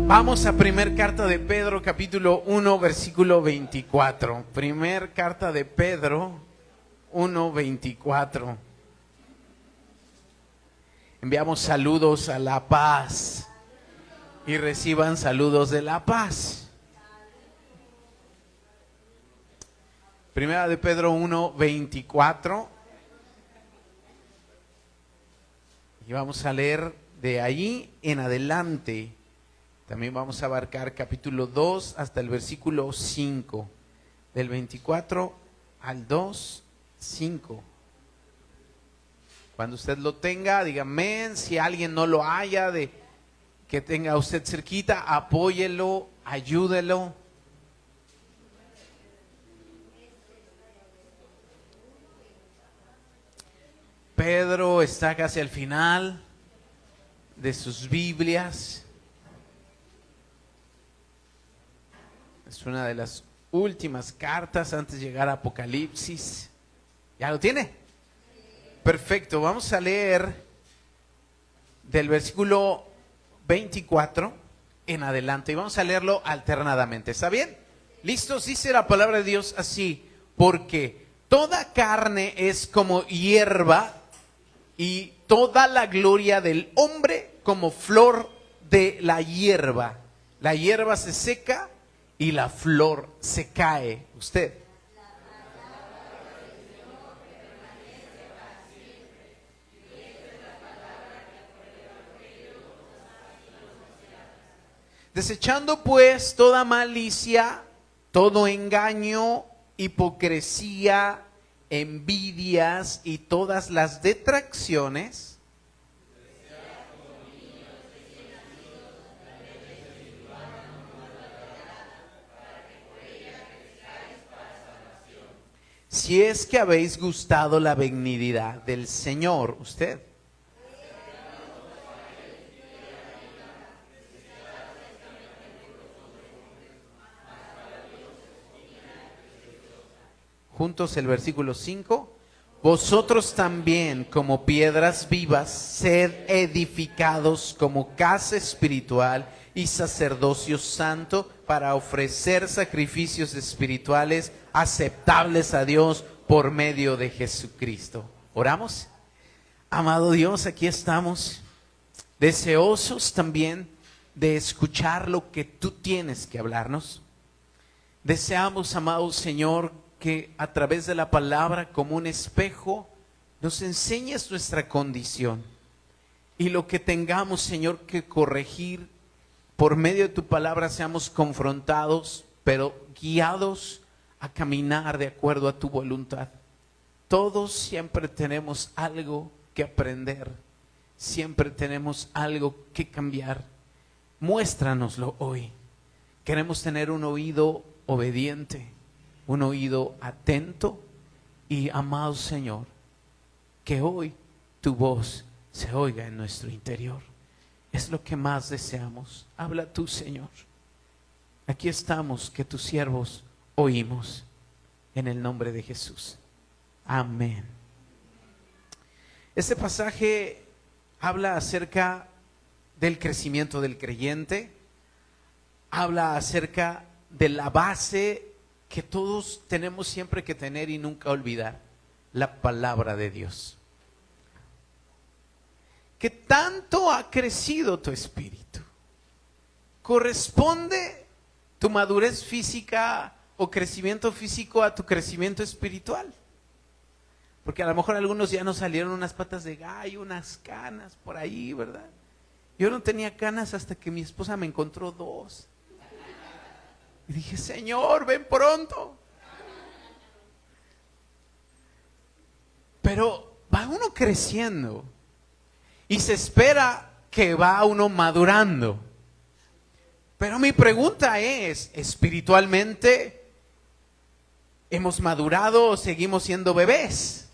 Vamos a primer carta de Pedro, capítulo 1, versículo 24. Primer carta de Pedro 1, 24. Enviamos saludos a La Paz y reciban saludos de La Paz. Primera de Pedro 1, 24. Y vamos a leer de allí en adelante. También vamos a abarcar capítulo 2 hasta el versículo 5. Del 24 al 2, 5. Cuando usted lo tenga, diga amén. Si alguien no lo haya, que tenga usted cerquita, apóyelo, ayúdelo. Pedro está casi al final de sus Biblias. Es una de las últimas cartas antes de llegar a Apocalipsis. ¿Ya lo tiene? Perfecto, vamos a leer del versículo 24 en adelante y vamos a leerlo alternadamente. ¿Está bien? ¿Listos? Dice la palabra de Dios así: porque toda carne es como hierba y toda la gloria del hombre como flor de la hierba. La hierba se seca y la flor se cae. Usted. Desechando pues toda malicia, todo engaño, hipocresía, envidias y todas las detracciones, si es que habéis gustado la benignidad del Señor. Usted. Juntos el versículo 5. Vosotros también, como piedras vivas, sed edificados como casa espiritual y sacerdocio santo para ofrecer sacrificios espirituales aceptables a Dios por medio de Jesucristo. ¿Oramos? Amado Dios, aquí estamos, deseosos también de escuchar lo que tú tienes que hablarnos. Deseamos, amado Señor, que a través de la palabra, como un espejo, nos enseñes nuestra condición. Y lo que tengamos, Señor, que corregir, por medio de tu palabra seamos confrontados, pero guiados a caminar de acuerdo a tu voluntad. Todos siempre tenemos algo que aprender, siempre tenemos algo que cambiar. Muéstranoslo hoy. Queremos tener un oído obediente, un oído atento y, amado Señor, que hoy tu voz se oiga en nuestro interior. Es lo que más deseamos. Habla tú, Señor. Aquí estamos, que tus siervos oímos, en el nombre de Jesús. Amén. Este pasaje habla acerca del crecimiento del creyente, habla acerca de la base que todos tenemos siempre que tener y nunca olvidar: la palabra de Dios. ¿Qué tanto ha crecido tu espíritu? ¿Corresponde tu madurez física o crecimiento físico a tu crecimiento espiritual? Porque a lo mejor a algunos ya nos salieron unas patas de gallo, unas canas por ahí, ¿verdad? Yo no tenía canas hasta que mi esposa me encontró 2. Y dije: Señor, ven pronto. Pero va uno creciendo y se espera que va uno madurando. Pero mi pregunta es: ¿espiritualmente hemos madurado o seguimos siendo bebés?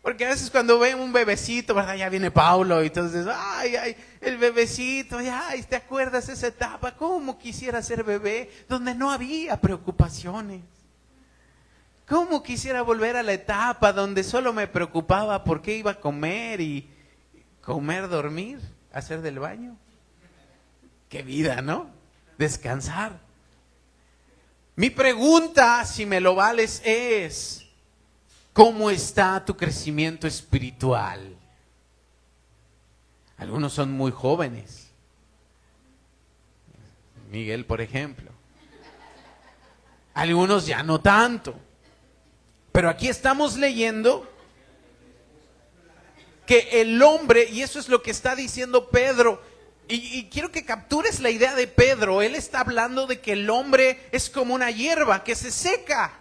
Porque a veces cuando ven un bebecito, ¿verdad? Ya viene Paulo y entonces, ay, el bebecito, ay, ¿te acuerdas esa etapa? ¿Cómo quisiera ser bebé? Donde no había preocupaciones. ¿Cómo quisiera volver a la etapa donde solo me preocupaba por qué iba a comer y comer, dormir, hacer del baño? Qué vida, ¿no? Descansar. Mi pregunta, si me lo vales, es: ¿cómo está tu crecimiento espiritual? Algunos son muy jóvenes. Miguel, por ejemplo. Algunos ya no tanto. Pero aquí estamos leyendo que el hombre, y eso es lo que está diciendo Pedro, y quiero que captures la idea de Pedro. Él está hablando de que el hombre es como una hierba que se seca.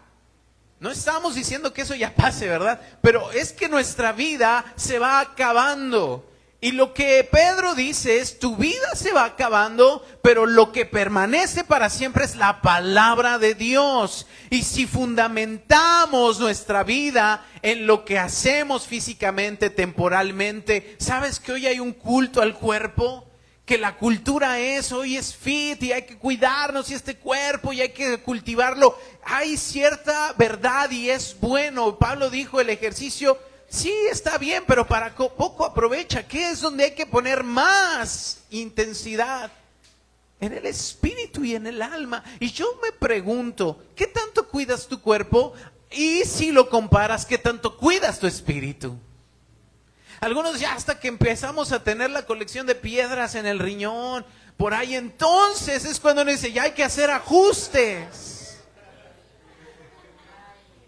No estamos diciendo que eso ya pase, ¿verdad? Pero es que nuestra vida se va acabando. Y lo que Pedro dice es: tu vida se va acabando, pero lo que permanece para siempre es la palabra de Dios. Y si fundamentamos nuestra vida en lo que hacemos físicamente, temporalmente, ¿sabes que hoy hay un culto al cuerpo? Que la cultura es: hoy es fit y hay que cuidarnos y este cuerpo y hay que cultivarlo. Hay cierta verdad y es bueno. Pablo dijo: el ejercicio sí está bien, pero para poco aprovecha. ¿Qué es donde hay que poner más intensidad? En el espíritu y en el alma. Y yo me pregunto, ¿qué tanto cuidas tu cuerpo? Y si lo comparas, ¿qué tanto cuidas tu espíritu? Algunos ya hasta que empezamos a tener la colección de piedras en el riñón, por ahí entonces es cuando uno dice: ya hay que hacer ajustes.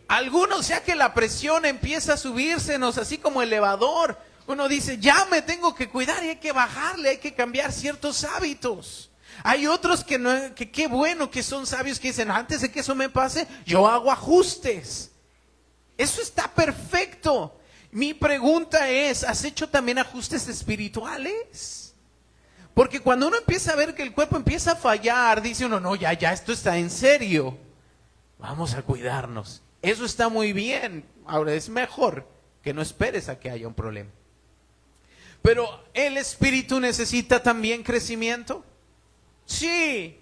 Algunos ya que la presión empieza a subírsenos así como elevador, uno dice: ya me tengo que cuidar y hay que bajarle, hay que cambiar ciertos hábitos. Hay otros que no, que qué bueno que son sabios, que dicen: antes de que eso me pase, yo hago ajustes. Eso está perfecto. Mi pregunta es: ¿has hecho también ajustes espirituales? Porque cuando uno empieza a ver que el cuerpo empieza a fallar, dice uno: no, ya, esto está en serio. Vamos a cuidarnos. Eso está muy bien. Ahora, es mejor que no esperes a que haya un problema. Pero ¿el espíritu necesita también crecimiento? Sí.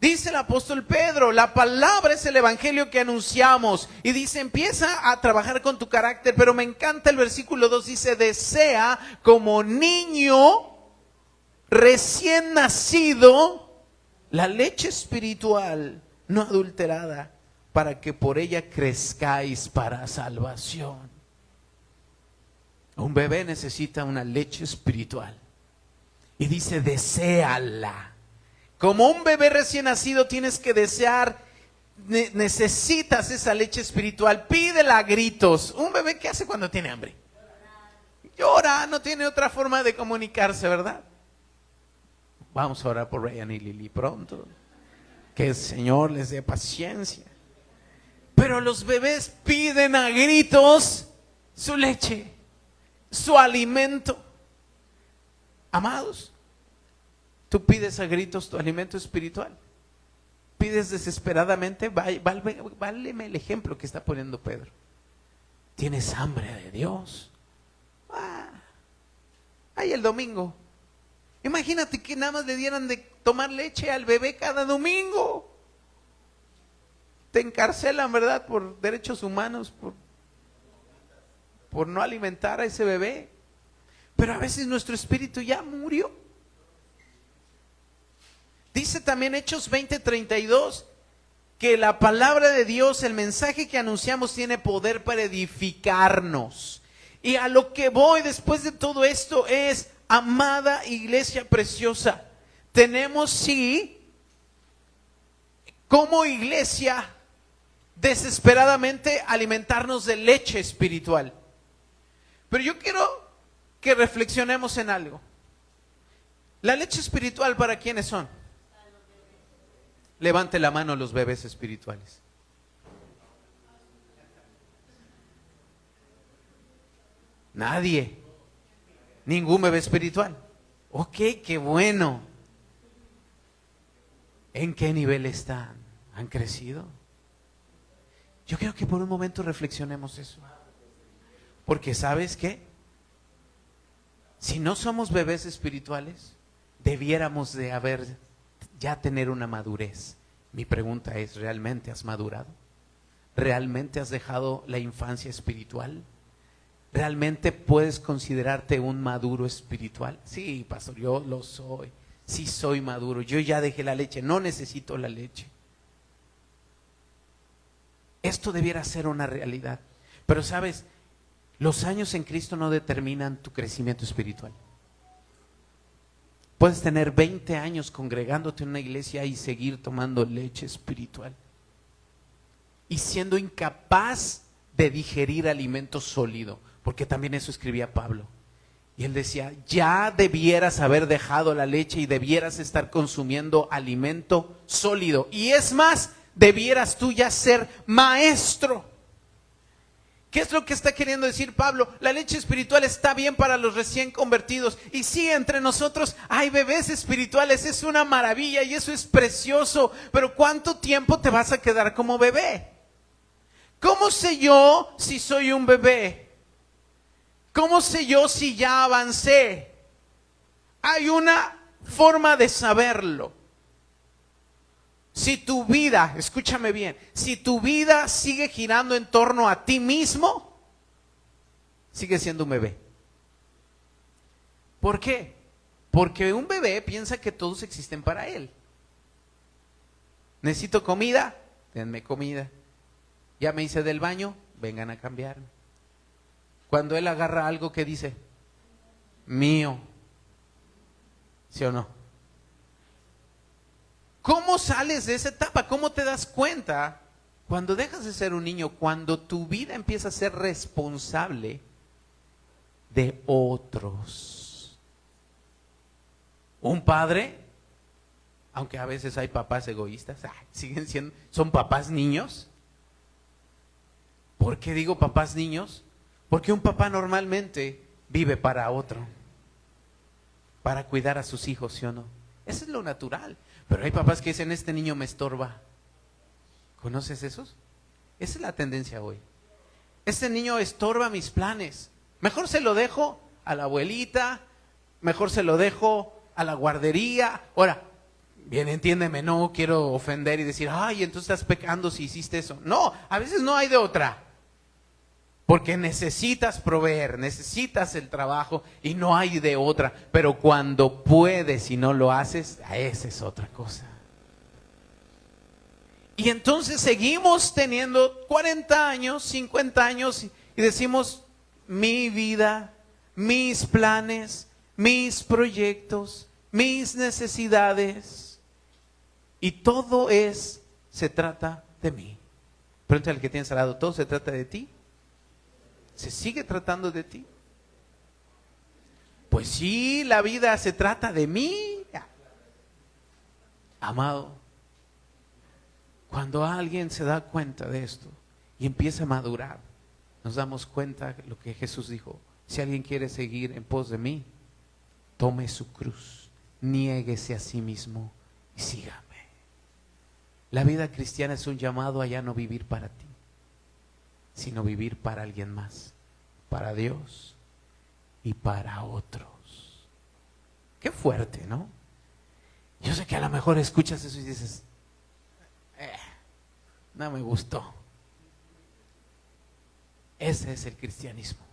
Dice el apóstol Pedro: la palabra es el evangelio que anunciamos. Y dice: empieza a trabajar con tu carácter. Pero me encanta el versículo 2, dice: desea como niño recién nacido la leche espiritual no adulterada, para que por ella crezcáis para salvación. Un bebé necesita una leche espiritual. Y dice: deséala. Como un bebé recién nacido tienes que desear, necesitas esa leche espiritual. Pídela a gritos. Un bebé, ¿qué hace cuando tiene hambre? Llora, no tiene otra forma de comunicarse, ¿verdad? Vamos a orar por Ryan y Lily pronto. Que el Señor les dé paciencia. Pero los bebés piden a gritos su leche, su alimento. Amados, tú pides a gritos tu alimento espiritual. Pides desesperadamente. Váleme el ejemplo que está poniendo Pedro. ¿Tienes hambre de Dios? Ahí el domingo. Imagínate que nada más le dieran de tomar leche al bebé cada domingo. Te encarcelan, ¿verdad? Por derechos humanos, por no alimentar a ese bebé. Pero a veces nuestro espíritu ya murió. Dice también Hechos 20:32 que la palabra de Dios, el mensaje que anunciamos, tiene poder para edificarnos. Y a lo que voy después de todo esto es: amada iglesia preciosa, tenemos sí, como iglesia, desesperadamente alimentarnos de leche espiritual. Pero yo quiero que reflexionemos en algo. La leche espiritual, ¿para quiénes son? Levante la mano los bebés espirituales. Nadie. Ningún bebé espiritual. Ok, qué bueno. ¿En qué nivel están? ¿Han crecido? Yo quiero que por un momento reflexionemos eso. Porque ¿sabes qué? Si no somos bebés espirituales, debiéramos de ya tener una madurez. Mi pregunta es: ¿realmente has madurado? ¿Realmente has dejado la infancia espiritual? ¿Realmente puedes considerarte un maduro espiritual? Sí, pastor, yo lo soy. sí soy maduro, yo ya dejé la leche, no necesito la leche. Esto debiera ser una realidad. Pero sabes, los años en Cristo no determinan tu crecimiento espiritual. Puedes tener 20 años congregándote en una iglesia y seguir tomando leche espiritual y siendo incapaz de digerir alimento sólido, porque también eso escribía Pablo. Y él decía, ya debieras haber dejado la leche y debieras estar consumiendo alimento sólido. Y es más, debieras tú ya ser maestro. ¿Qué es lo que está queriendo decir Pablo? La leche espiritual está bien para los recién convertidos. Y sí, entre nosotros hay bebés espirituales, es una maravilla y eso es precioso. Pero ¿cuánto tiempo te vas a quedar como bebé? ¿Cómo sé yo si soy un bebé? ¿Cómo sé yo si ya avancé? Hay una forma de saberlo. Si tu vida, escúchame bien, si tu vida sigue girando en torno a ti mismo, sigue siendo un bebé. ¿Por qué? Porque un bebé piensa que todos existen para él. Necesito comida, denme comida. Ya me hice del baño, vengan a cambiarme. Cuando él agarra algo, ¿qué dice? Mío. ¿Sí o no? ¿Cómo sales de esa etapa? ¿Cómo te das cuenta? Cuando dejas de ser un niño, cuando tu vida empieza a ser responsable de otros. Un padre, aunque a veces hay papás egoístas, siguen siendo, son papás niños. ¿Por qué digo papás niños? Porque un papá normalmente vive para otro, para cuidar a sus hijos, ¿sí o no? Eso es lo natural. Pero hay papás que dicen, este niño me estorba. ¿Conoces esos? Esa es la tendencia hoy. Este niño estorba mis planes. Mejor se lo dejo a la abuelita, mejor se lo dejo a la guardería. Ahora, bien, entiéndeme, no quiero ofender y decir, ay, entonces estás pecando si hiciste eso. No, a veces no hay de otra. Porque necesitas proveer, necesitas el trabajo y no hay de otra. Pero cuando puedes y no lo haces, esa es otra cosa. Y entonces seguimos teniendo 40 años, 50 años y decimos, mi vida, mis planes, mis proyectos, mis necesidades. Y todo se trata de mí. Pregúntale al que tienes al lado, ¿todo se trata de ti? ¿Se sigue tratando de ti? Pues sí, la vida se trata de mí. Amado, cuando alguien se da cuenta de esto y empieza a madurar, nos damos cuenta de lo que Jesús dijo. Si alguien quiere seguir en pos de mí, tome su cruz, niéguese a sí mismo y sígame. La vida cristiana es un llamado a ya no vivir para ti, sino vivir para alguien más, para Dios y para otros. Qué fuerte, ¿no? Yo sé que a lo mejor escuchas eso y dices, no me gustó. Ese es el cristianismo,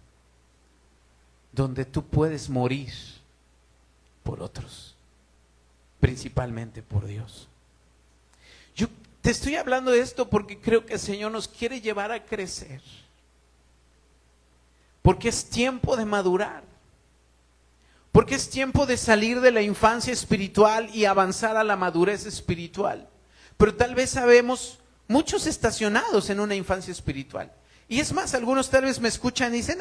donde tú puedes morir por otros, principalmente por Dios. Yo te estoy hablando de esto porque creo que el Señor nos quiere llevar a crecer. Porque es tiempo de madurar. Porque es tiempo de salir de la infancia espiritual y avanzar a la madurez espiritual. Pero tal vez sabemos muchos estacionados en una infancia espiritual. Y es más, algunos tal vez me escuchan y dicen,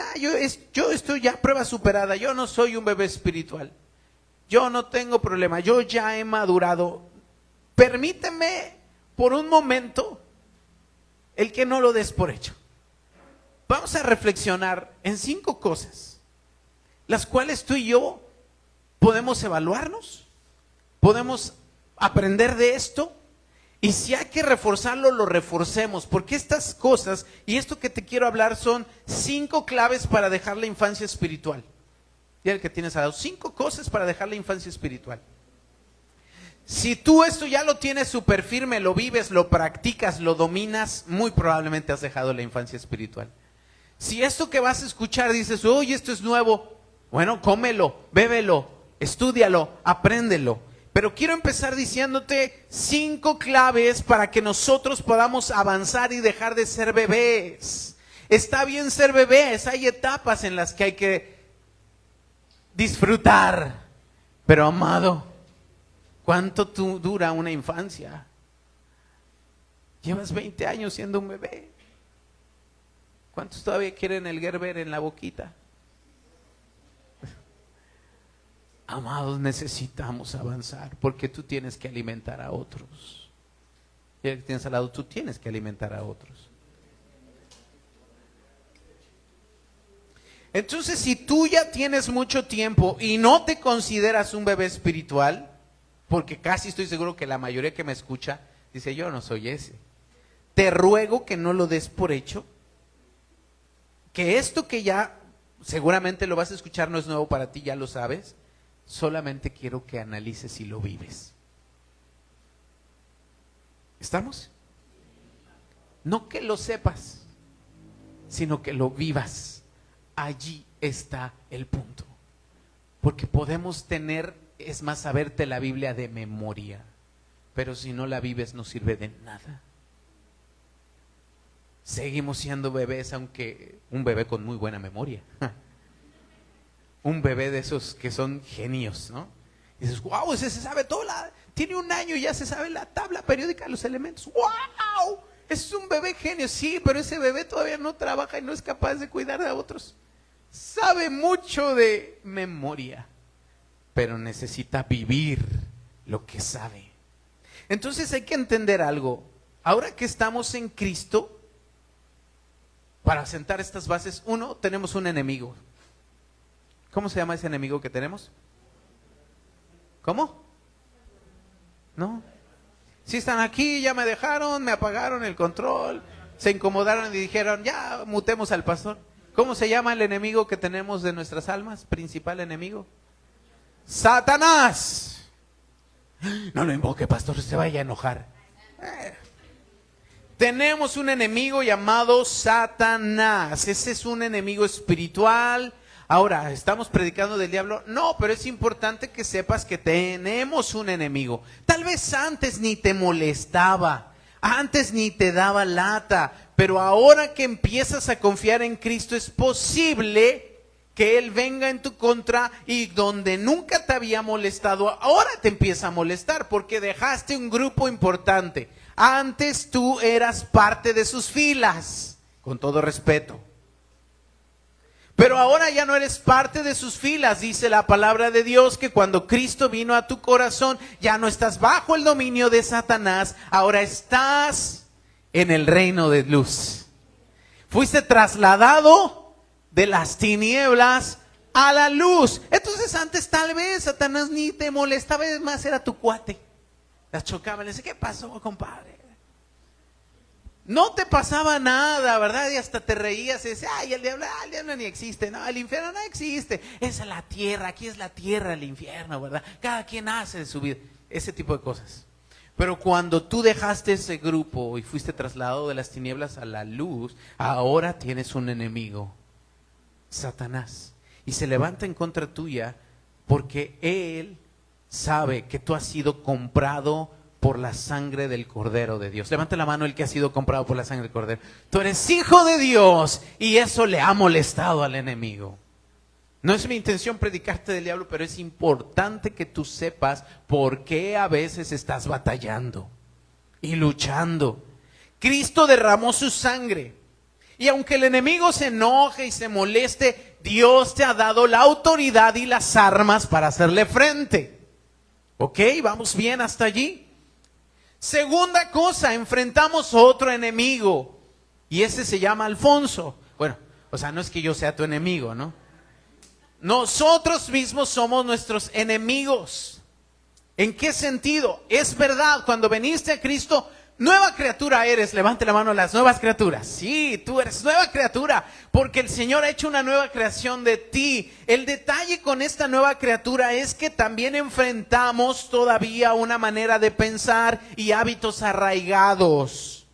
yo estoy ya prueba superada, yo no soy un bebé espiritual. Yo no tengo problema, yo ya he madurado. Permíteme por un momento el que no lo des por hecho. Vamos a reflexionar en 5 cosas, las cuales tú y yo podemos evaluarnos, podemos aprender de esto, y si hay que reforzarlo, lo reforcemos, porque estas cosas y esto que te quiero hablar son 5 claves para dejar la infancia espiritual. Ya el que tienes al lado, 5 cosas para dejar la infancia espiritual. Si tú esto ya lo tienes súper firme, lo vives, lo practicas, lo dominas, muy probablemente has dejado la infancia espiritual. Si esto que vas a escuchar dices, oye, esto es nuevo, bueno, cómelo, bébelo, estúdialo, apréndelo. Pero quiero empezar diciéndote 5 claves para que nosotros podamos avanzar y dejar de ser bebés. Está bien ser bebés, hay etapas en las que hay que disfrutar. Pero amado, ¿cuánto dura una infancia? Llevas 20 años siendo un bebé. ¿Cuántos todavía quieren el Gerber en la boquita? Amados, necesitamos avanzar porque tú tienes que alimentar a otros. Y el que tienes al lado, tú tienes que alimentar a otros. Entonces, si tú ya tienes mucho tiempo y no te consideras un bebé espiritual, porque casi estoy seguro que la mayoría que me escucha dice, yo no soy ese. Te ruego que no lo des por hecho, que esto que ya seguramente lo vas a escuchar no es nuevo para ti, ya lo sabes. Solamente quiero que analices si lo vives. ¿Estamos? No que lo sepas, sino que lo vivas. Allí está el punto. Porque podemos tener, es más, saberte la Biblia de memoria, pero si no la vives no sirve de nada. Seguimos siendo bebés, aunque un bebé con muy buena memoria. Un bebé de esos que son genios, ¿no? Y dices, wow, ese se sabe todo, tiene 1 año y ya se sabe la tabla periódica de los elementos. ¡Wow! Es un bebé genio, sí, pero ese bebé todavía no trabaja y no es capaz de cuidar a otros. Sabe mucho de memoria, pero necesita vivir lo que sabe. Entonces hay que entender algo. Ahora que estamos en Cristo, para sentar estas bases, 1, tenemos un enemigo. ¿Cómo se llama ese enemigo que tenemos? ¿Cómo? ¿No? Si están aquí, ya me dejaron, me apagaron el control, se incomodaron y dijeron, ya mutemos al pastor. ¿Cómo se llama el enemigo que tenemos de nuestras almas? Principal enemigo. ¡Satanás! No lo invoque, pastor, se vaya a enojar. Tenemos un enemigo llamado Satanás. Ese es un enemigo espiritual. Ahora, ¿estamos predicando del diablo? No, pero es importante que sepas que tenemos un enemigo. Tal vez antes ni te molestaba, antes ni te daba lata, pero ahora que empiezas a confiar en Cristo es posible que Él venga en tu contra y donde nunca te había molestado, ahora te empieza a molestar porque dejaste un grupo importante. Antes tú eras parte de sus filas, con todo respeto. Pero ahora ya no eres parte de sus filas. Dice la palabra de Dios que cuando Cristo vino a tu corazón, ya no estás bajo el dominio de Satanás, ahora estás en el reino de luz. Fuiste trasladado de las tinieblas a la luz. Entonces antes tal vez Satanás ni te molestaba, es más, era tu cuate. Las chocaban, le decía, ¿qué pasó, compadre? No te pasaba nada, ¿verdad? Y hasta te reías y decías, ay, el diablo ni existe. No, el infierno no existe. Esa es la tierra, aquí es la tierra, el infierno, ¿verdad? Cada quien hace de su vida, ese tipo de cosas. Pero cuando tú dejaste ese grupo y fuiste trasladado de las tinieblas a la luz, ahora tienes un enemigo, Satanás. Y se levanta en contra tuya porque él sabe que tú has sido comprado por la sangre del Cordero de Dios. Levanta la mano el que ha sido comprado por la sangre del Cordero. Tú eres hijo de Dios y eso le ha molestado al enemigo. No es mi intención predicarte del diablo, pero es importante que tú sepas por qué a veces estás batallando y luchando. Cristo derramó su sangre y aunque el enemigo se enoje y se moleste, Dios te ha dado la autoridad y las armas para hacerle frente. ¿Ok? ¿Vamos bien hasta allí? Segunda cosa, enfrentamos otro enemigo y ese se llama Alfonso. Bueno, o sea, no es que yo sea tu enemigo, ¿no? Nosotros mismos somos nuestros enemigos. ¿En qué sentido? Es verdad, cuando viniste a Cristo, nueva criatura eres. Levante la mano las nuevas criaturas. Sí, tú eres nueva criatura, porque el Señor ha hecho una nueva creación de ti. El detalle con esta nueva criatura es que también enfrentamos todavía una manera de pensar y hábitos arraigados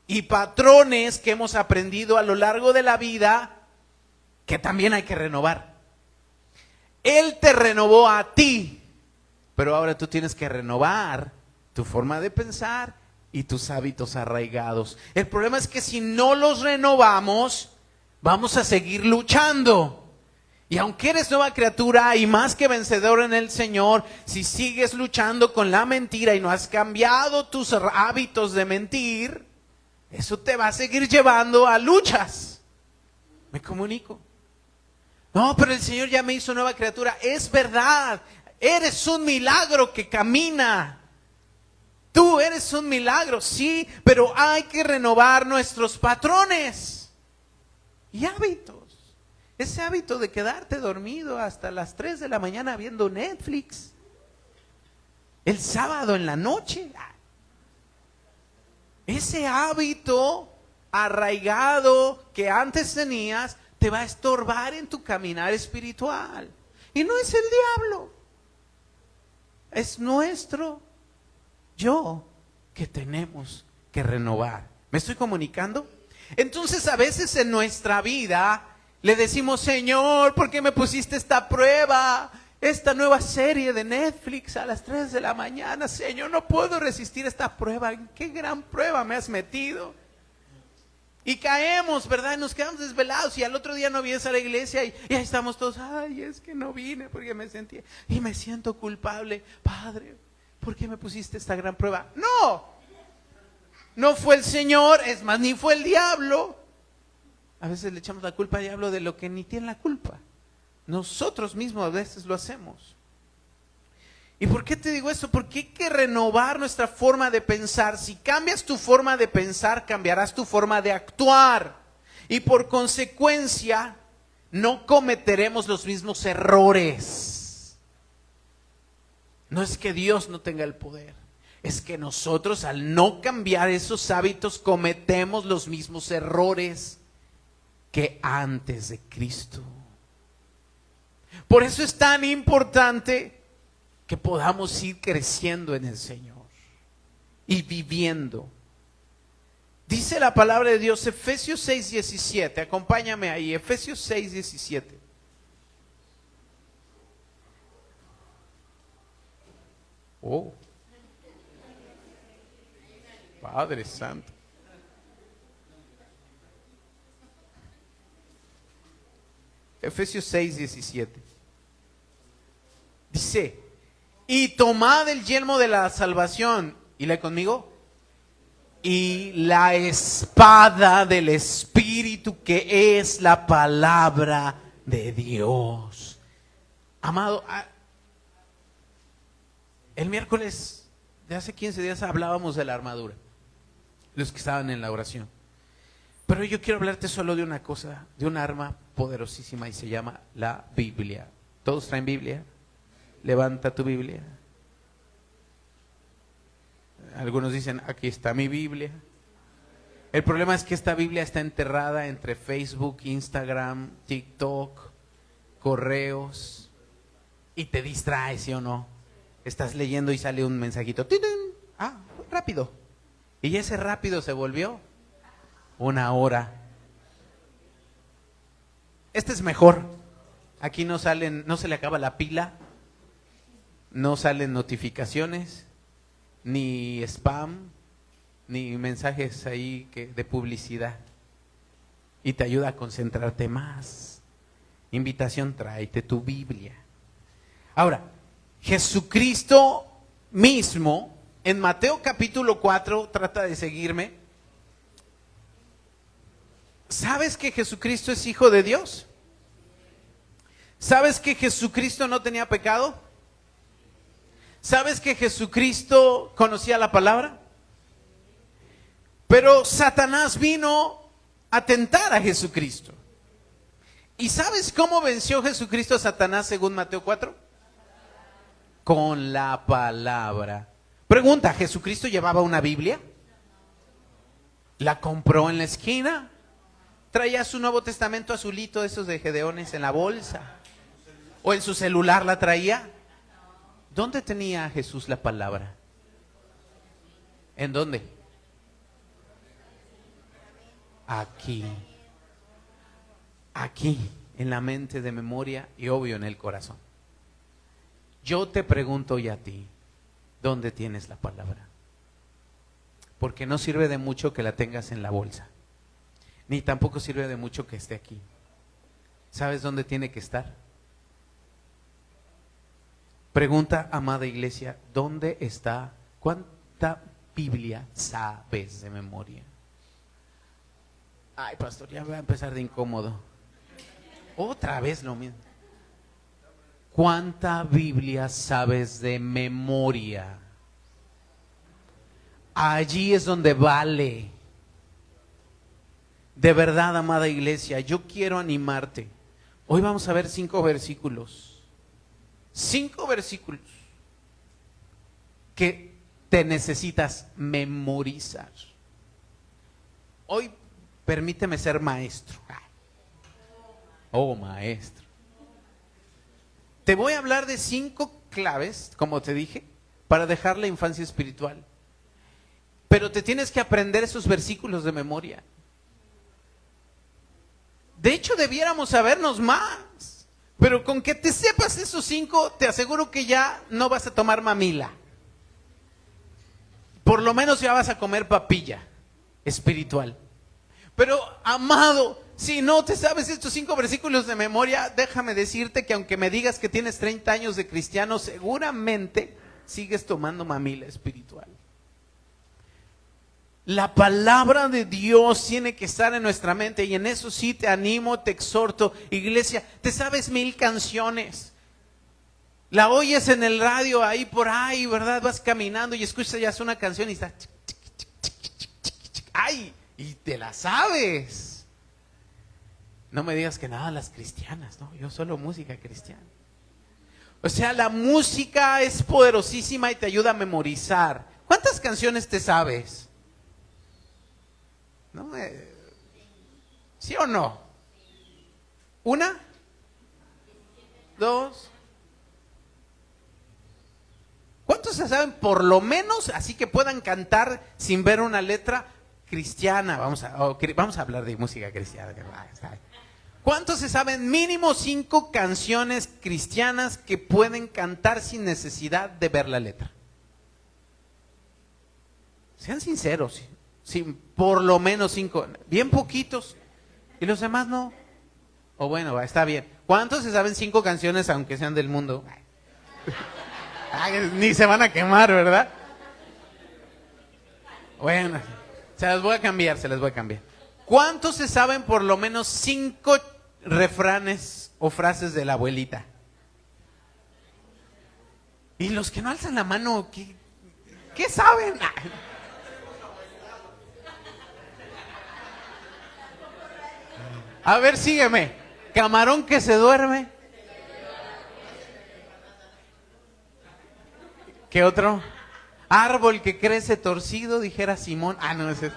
y patrones que hemos aprendido a lo largo de la vida que también hay que renovar. Él te renovó a ti pero ahora tú tienes que renovar tu forma de pensar y tus hábitos arraigados. El problema es que si no los renovamos, vamos a seguir luchando. Y aunque eres nueva criatura y más que vencedor en el Señor, si sigues luchando con la mentira y no has cambiado tus hábitos de mentir, eso te va a seguir llevando a luchas. ¿Me comunico? No, pero el Señor ya me hizo nueva criatura. Es verdad, eres un milagro que camina. Tú eres un milagro, sí, pero hay que renovar nuestros patrones y hábitos. Ese hábito de quedarte dormido hasta las 3 de la mañana viendo Netflix. El sábado en la noche. Ese hábito arraigado que antes tenías te va a estorbar en tu caminar espiritual. Y no es el diablo. Es nuestro yo que tenemos que renovar. ¿Me estoy comunicando? Entonces a veces en nuestra vida le decimos: Señor, ¿por qué me pusiste esta prueba? Esta nueva serie de Netflix a las 3 de la mañana. Señor, no puedo resistir esta prueba. ¿En qué gran prueba me has metido? Y caemos, ¿verdad? Y nos quedamos desvelados y al otro día no vienes a la iglesia y ahí estamos todos: ay, es que no vine porque me sentía y me siento culpable. Padre, ¿por qué me pusiste esta gran prueba? No fue el Señor, es más, ni fue el diablo. A veces le echamos la culpa al diablo de lo que ni tiene la culpa. Nosotros mismos a veces lo hacemos. ¿Y por qué te digo esto? Porque hay que renovar nuestra forma de pensar. Si cambias tu forma de pensar, cambiarás tu forma de actuar. Y por consecuencia, no cometeremos los mismos errores. No es que Dios no tenga el poder. Es que nosotros, al no cambiar esos hábitos, cometemos los mismos errores que antes de Cristo. Por eso es tan importante que podamos ir creciendo en el Señor y viviendo. Dice la palabra de Dios, Efesios 6:17, acompáñame ahí, Efesios 6:17. Oh, Padre Santo. Efesios 6:17. Dice: y tomad el yelmo de la salvación. ¿Y lee conmigo? Y la espada del Espíritu, que es la palabra de Dios. Amado, el miércoles de hace 15 días hablábamos de la armadura, los que estaban en la oración. Pero yo quiero hablarte solo de una cosa, de un arma poderosísima, y se llama la Biblia. ¿Todos traen Biblia? Levanta tu Biblia. Algunos dicen: aquí está mi Biblia. El problema es que esta Biblia está enterrada entre Facebook, Instagram, TikTok, correos, y te distraes, ¿sí o no? Estás leyendo y sale un mensajito. ¡Tidín! Ah, rápido. Y ese rápido se volvió una hora. Este es mejor. Aquí no se le acaba la pila, no salen notificaciones, ni spam, ni mensajes ahí de publicidad. Y te ayuda a concentrarte más. Invitación: tráete tu Biblia. Ahora, Jesucristo mismo, en Mateo capítulo 4, trata de seguirme. ¿Sabes que Jesucristo es hijo de Dios? ¿Sabes que Jesucristo no tenía pecado? ¿Sabes que Jesucristo conocía la palabra? Pero Satanás vino a tentar a Jesucristo. ¿Y sabes cómo venció Jesucristo a Satanás según Mateo 4? Con la palabra. Pregunta: ¿Jesucristo llevaba una Biblia? ¿La compró en la esquina? ¿Traía su Nuevo Testamento azulito, esos de Gedeones, en la bolsa? ¿O en su celular la traía? ¿Dónde tenía Jesús la palabra? ¿En dónde? Aquí. Aquí, en la mente, de memoria y obvio en el corazón. Yo te pregunto hoy a ti, ¿dónde tienes la palabra? Porque no sirve de mucho que la tengas en la bolsa, ni tampoco sirve de mucho que esté aquí. ¿Sabes dónde tiene que estar? Pregunta, amada iglesia, ¿dónde está? ¿Cuánta Biblia sabes de memoria? Ay, pastor, ya voy a empezar de incómodo. Otra vez lo mismo. ¿Cuánta Biblia sabes de memoria? Allí es donde vale. De verdad, amada iglesia, yo quiero animarte. Hoy vamos a ver 5 versículos. 5 versículos que te necesitas memorizar. Hoy permíteme ser maestro. Oh, maestro. Te voy a hablar de 5 claves, como te dije, para dejar la infancia espiritual. Pero te tienes que aprender esos versículos de memoria. De hecho, debiéramos sabernos más. Pero con que te sepas esos 5, te aseguro que ya no vas a tomar mamila. Por lo menos ya vas a comer papilla espiritual. Pero, amado, si no te sabes estos 5 versículos de memoria, déjame decirte que aunque me digas que tienes 30 años de cristiano, seguramente sigues tomando mamila espiritual. La palabra de Dios tiene que estar en nuestra mente, y en eso sí te animo, te exhorto. Iglesia, te sabes 1000 canciones. La oyes en el radio ahí por ahí, ¿verdad? Vas caminando y escuchas ya una canción y está... ¡Ay! Y te la sabes. No me digas que nada las cristianas, no, yo solo música cristiana. O sea, la música es poderosísima y te ayuda a memorizar. ¿Cuántas canciones te sabes? ¿No? ¿Sí o no? ¿1? ¿2? ¿Cuántos se saben por lo menos así que puedan cantar sin ver una letra cristiana? Vamos a hablar de música cristiana. ¿Cuántos se saben mínimo 5 canciones cristianas que pueden cantar sin necesidad de ver la letra? Sean sinceros, sí, por lo menos 5, bien poquitos, y los demás no. O bueno, está bien. ¿Cuántos se saben 5 canciones aunque sean del mundo? Ay, ni se van a quemar, ¿verdad? Bueno, se las voy a cambiar. ¿Cuántos se saben por lo menos 5 refranes o frases de la abuelita? Y los que no alzan la mano, ¿qué saben? A ver, sígueme. Camarón que se duerme. ¿Qué otro? Árbol que crece torcido, dijera Simón. Ah, no, ese es...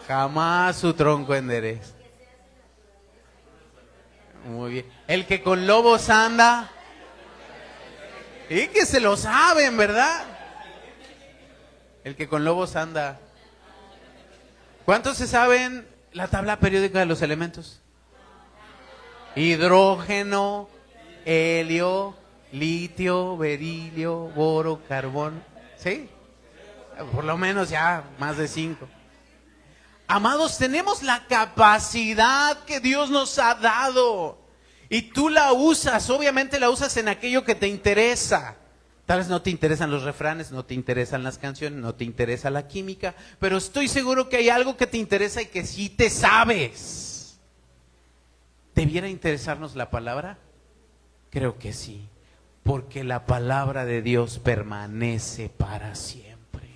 Jamás su tronco endereza. Muy bien. El que con lobos anda. Y que se lo saben, ¿verdad? El que con lobos anda. ¿Cuántos se saben la tabla periódica de los elementos? Hidrógeno, helio, litio, berilio, boro, carbón. ¿Sí? Por lo menos ya más de 5. Amados, tenemos la capacidad que Dios nos ha dado. Y tú la usas, obviamente la usas en aquello que te interesa. Tal vez no te interesan los refranes, no te interesan las canciones, no te interesa la química, pero estoy seguro que hay algo que te interesa y que sí te sabes. ¿Debiera interesarnos la palabra? Creo que sí, porque la palabra de Dios permanece para siempre.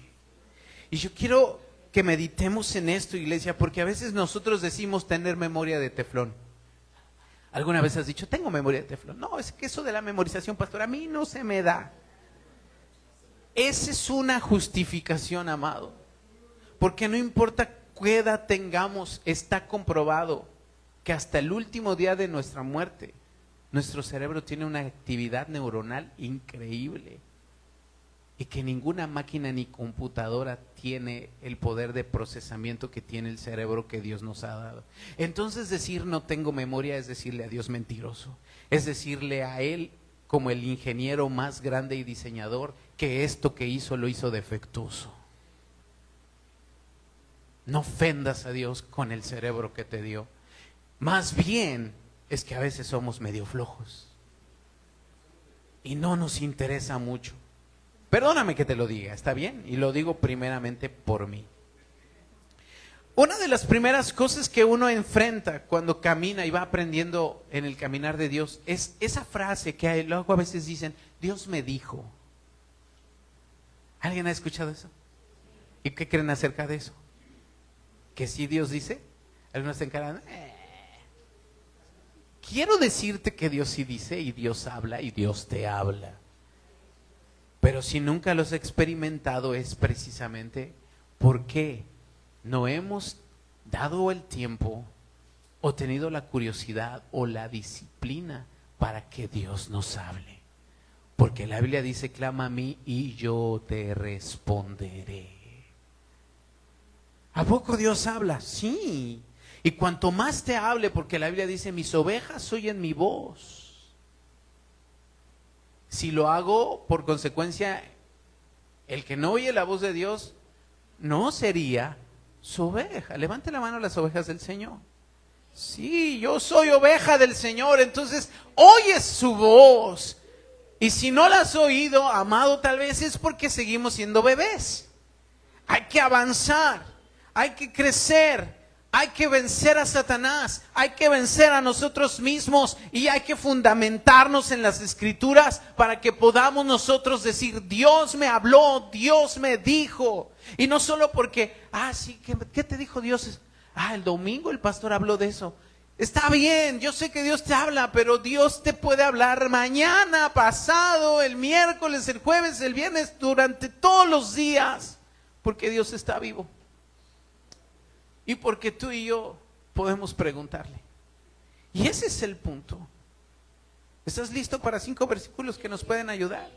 Y yo quiero que meditemos en esto, iglesia, porque a veces nosotros decimos tener memoria de teflón. ¿Alguna vez has dicho, tengo memoria de teflón? No, es que eso de la memorización, pastor, a mí no se me da. Esa es una justificación, amado. Porque no importa qué edad tengamos, está comprobado que hasta el último día de nuestra muerte, nuestro cerebro tiene una actividad neuronal increíble. Y que ninguna máquina ni computadora tiene el poder de procesamiento que tiene el cerebro que Dios nos ha dado. Entonces decir no tengo memoria es decirle a Dios mentiroso. Es decirle a Él como el ingeniero más grande y diseñador, que esto que hizo lo hizo defectuoso. No ofendas a Dios con el cerebro que te dio. Más bien es que a veces somos medio flojos y no nos interesa mucho. Perdóname que te lo diga, ¿está bien? Y lo digo primeramente por mí. Una de las primeras cosas que uno enfrenta cuando camina y va aprendiendo en el caminar de Dios es esa frase que luego a veces dicen, Dios me dijo. ¿Alguien ha escuchado eso? ¿Y qué creen acerca de eso? ¿Que sí Dios dice? Algunos se encaran. Quiero decirte que Dios sí dice y Dios habla y Dios te habla. Pero si nunca los he experimentado es precisamente porque no hemos dado el tiempo o tenido la curiosidad o la disciplina para que Dios nos hable. Porque la Biblia dice, clama a mí y yo te responderé. ¿A poco Dios habla? Sí. Y cuanto más te hable, porque la Biblia dice, mis ovejas oyen mi voz. Si lo hago, por consecuencia, el que no oye la voz de Dios no sería su oveja. Levante la mano las ovejas del Señor. Sí, yo soy oveja del Señor, entonces oyes su voz. Y si no la has oído, amado, tal vez es porque seguimos siendo bebés. Hay que avanzar. Hay que crecer, hay que vencer a Satanás, hay que vencer a nosotros mismos y hay que fundamentarnos en las Escrituras para que podamos nosotros decir, Dios me habló, Dios me dijo. Y no solo porque, sí, ¿qué te dijo Dios? El domingo el pastor habló de eso. Está bien, yo sé que Dios te habla, pero Dios te puede hablar mañana, pasado, el miércoles, el jueves, el viernes, durante todos los días, porque Dios está vivo. Y porque tú y yo podemos preguntarle. Y ese es el punto. ¿Estás listo para 5 versículos que nos pueden ayudar?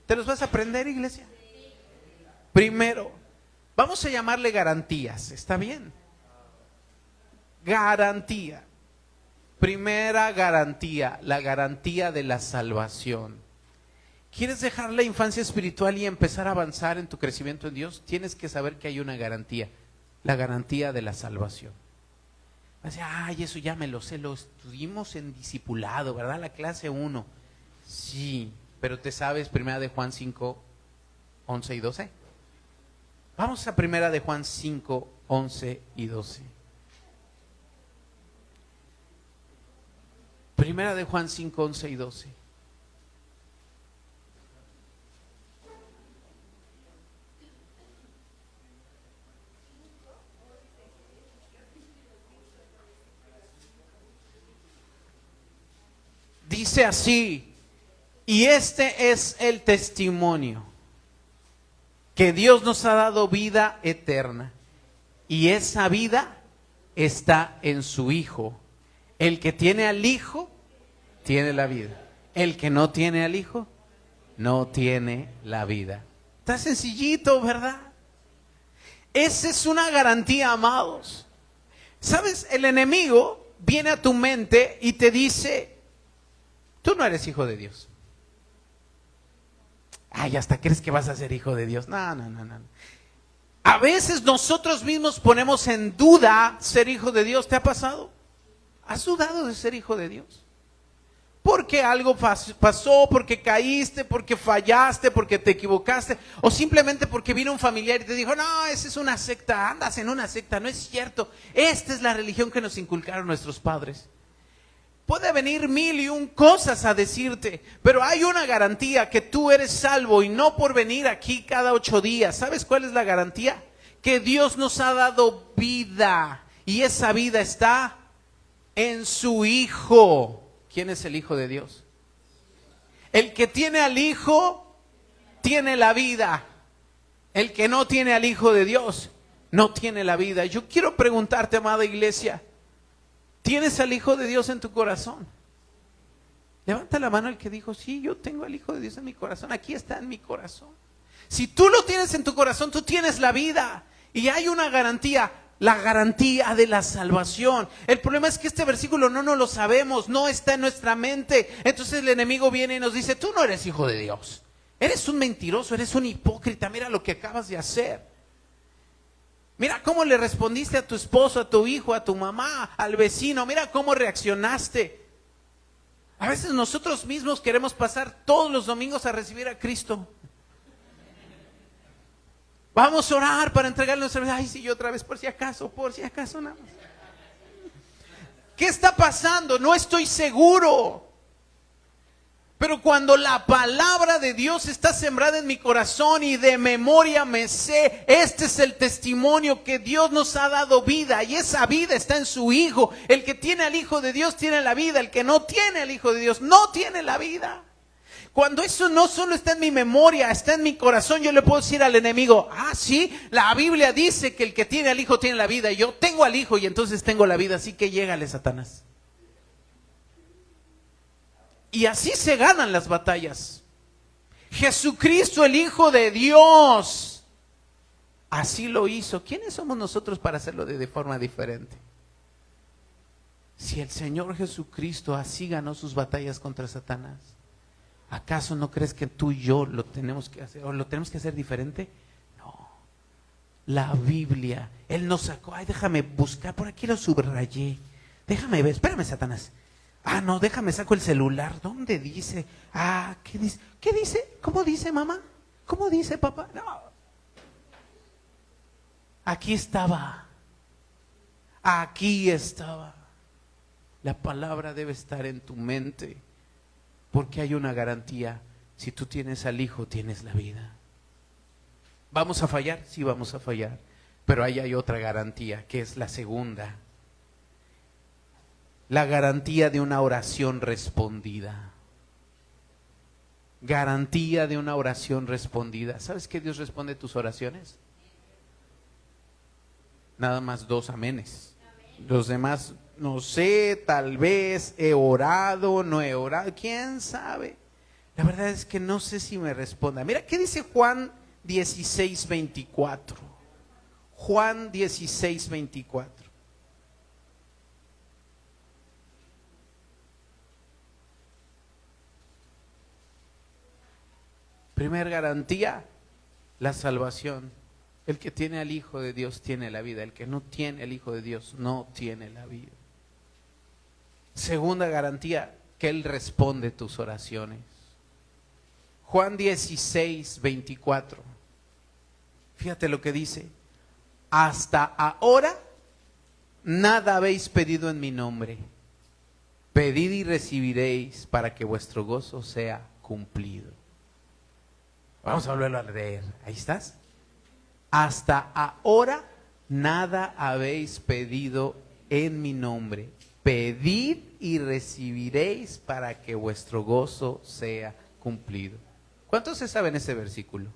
¿Te los vas a aprender, iglesia? Primero, vamos a llamarle garantías, ¿está bien? Garantía. Primera garantía, la garantía de la salvación. ¿Quieres dejar la infancia espiritual y empezar a avanzar en tu crecimiento en Dios? Tienes que saber que hay una garantía. La garantía de la salvación. Eso ya me lo sé, lo estudiamos en discipulado, ¿verdad? La clase 1. Sí, pero ¿te sabes 1 de Juan 5, 11 y 12? Vamos a 1 de Juan 5, 11 y 12. 1 de Juan 5, 11 y 12. Dice así, y este es el testimonio, que Dios nos ha dado vida eterna, y esa vida está en su Hijo. El que tiene al Hijo, tiene la vida. El que no tiene al Hijo, no tiene la vida. Está sencillito, ¿verdad? Esa es una garantía, amados. ¿Sabes? El enemigo viene a tu mente y te dice, tú no eres hijo de Dios. Hasta crees que vas a ser hijo de Dios. No. A veces nosotros mismos ponemos en duda ser hijo de Dios. ¿Te ha pasado? ¿Has dudado de ser hijo de Dios? Porque algo pasó, porque caíste, porque fallaste, porque te equivocaste, o simplemente porque vino un familiar y te dijo, no, esa es una secta, andas en una secta. No es cierto. Esta es la religión que nos inculcaron nuestros padres. Puede venir 1001 cosas a decirte, pero hay una garantía, que tú eres salvo y no por venir aquí cada 8 días. ¿Sabes cuál es la garantía? Que Dios nos ha dado vida y esa vida está en su Hijo. ¿Quién es el Hijo de Dios? El que tiene al Hijo tiene la vida. El que no tiene al Hijo de Dios no tiene la vida. Yo quiero preguntarte, amada iglesia, ¿tienes al Hijo de Dios en tu corazón? Levanta la mano el que dijo, sí, yo tengo al Hijo de Dios en mi corazón. Aquí está en mi corazón. Si tú lo tienes en tu corazón, tú tienes la vida. Y hay una garantía. la garantía de la salvación. El problema es que este versículo no lo sabemos, no está en nuestra mente. Entonces el enemigo viene y nos dice, tú no eres hijo de Dios. Eres un mentiroso, eres un hipócrita, mira lo que acabas de hacer. Mira cómo le respondiste a tu esposo, a tu hijo, a tu mamá, al vecino, mira cómo reaccionaste. A veces nosotros mismos queremos pasar todos los domingos a recibir a Cristo. Vamos a orar para entregarle nuestra vida. Ay, sí, yo otra vez, por si acaso nada más. ¿Qué está pasando? No estoy seguro. Pero cuando la palabra de Dios está sembrada en mi corazón y de memoria me sé, este es el testimonio que Dios nos ha dado vida y esa vida está en su Hijo. El que tiene al Hijo de Dios tiene la vida, el que no tiene al Hijo de Dios no tiene la vida. Cuando eso no solo está en mi memoria, está en mi corazón, yo le puedo decir al enemigo, sí, la Biblia dice que el que tiene al Hijo tiene la vida y yo tengo al Hijo y entonces tengo la vida, así que llégale, Satanás. Y así se ganan las batallas. Jesucristo, el Hijo de Dios, así lo hizo. ¿Quiénes somos nosotros para hacerlo de forma diferente? Si el Señor Jesucristo así ganó sus batallas contra Satanás, ¿acaso no crees que tú y yo lo tenemos que hacer, o lo tenemos que hacer diferente? No. La Biblia, Él nos sacó. Ay, déjame buscar, por aquí lo subrayé. Déjame ver, espérame, Satanás. No, déjame, saco el celular. ¿Dónde dice? ¿Qué dice? ¿Qué dice? ¿Cómo dice, mamá? ¿Cómo dice, papá? No. Aquí estaba. Aquí estaba. La palabra debe estar en tu mente, porque hay una garantía. Si tú tienes al Hijo, tienes la vida. ¿Vamos a fallar? Sí, vamos a fallar. Pero ahí hay otra garantía, que es la segunda. La garantía de una oración respondida. Garantía de una oración respondida. ¿Sabes que Dios responde tus oraciones? Nada más 2 amenes. Los demás, no sé, tal vez he orado, no he orado, quién sabe. La verdad es que no sé si me responda. Mira, ¿qué dice Juan 16:24? Juan 16:24. Primer garantía, la salvación. El que tiene al Hijo de Dios tiene la vida. El que no tiene al Hijo de Dios no tiene la vida. Segunda garantía, que Él responde tus oraciones. Juan 16:24. Fíjate lo que dice. Hasta ahora nada habéis pedido en mi nombre. Pedid y recibiréis para que vuestro gozo sea cumplido. Vamos a volverlo a leer. Ahí estás. Hasta ahora nada habéis pedido en mi nombre. Pedid y recibiréis para que vuestro gozo sea cumplido. ¿Cuántos se saben ese versículo?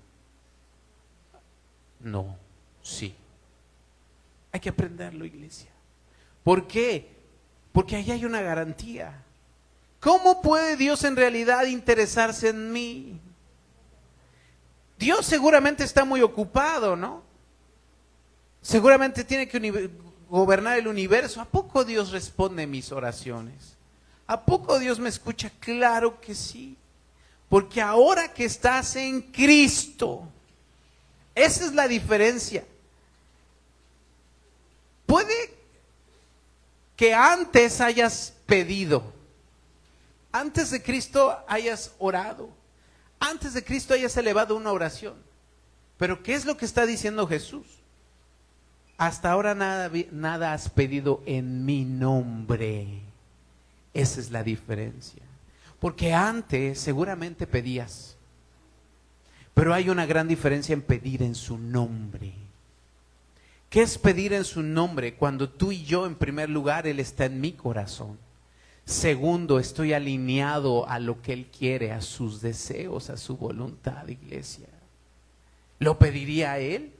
No, sí. Hay que aprenderlo, iglesia. ¿Por qué? Porque ahí hay una garantía. ¿Cómo puede Dios en realidad interesarse en mí? Dios seguramente está muy ocupado, ¿no? Seguramente tiene que gobernar el universo. ¿A poco Dios responde mis oraciones? ¿A poco Dios me escucha? Claro que sí. Porque ahora que estás en Cristo, esa es la diferencia. Puede que antes hayas pedido, antes de Cristo hayas orado, antes de Cristo hayas elevado una oración. Pero ¿qué es lo que está diciendo Jesús? Hasta ahora nada has pedido en mi nombre. Esa es la diferencia. Porque antes seguramente pedías, pero hay una gran diferencia en pedir en su nombre. ¿Qué es pedir en su nombre? Cuando tú y yo, en primer lugar, Él está en mi corazón. Segundo, estoy alineado a lo que Él quiere, a sus deseos, a su voluntad, iglesia. ¿Lo pediría a Él?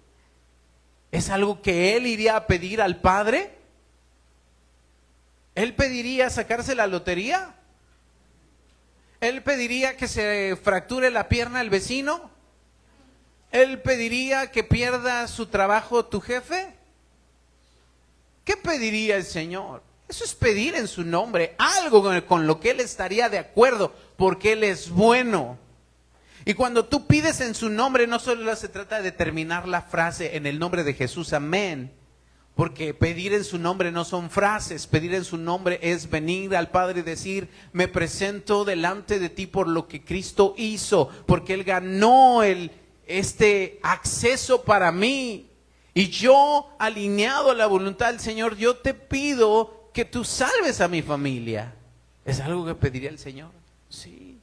¿Es algo que Él iría a pedir al Padre? ¿Él pediría sacarse la lotería? ¿Él pediría que se fracture la pierna el vecino? ¿Él pediría que pierda su trabajo tu jefe? ¿qué pediría el Señor? Eso es pedir en su nombre, algo con lo que Él estaría de acuerdo, porque Él es bueno. Y cuando tú pides en su nombre, no solo se trata de terminar la frase en el nombre de Jesús, amén. Porque pedir en su nombre no son frases, pedir en su nombre es venir al Padre y decir, me presento delante de ti por lo que Cristo hizo, porque Él ganó este acceso para mí. Y yo, alineado a la voluntad del Señor, yo te pido que tú salves a mi familia. ¿Es algo que pediría el Señor? Sí.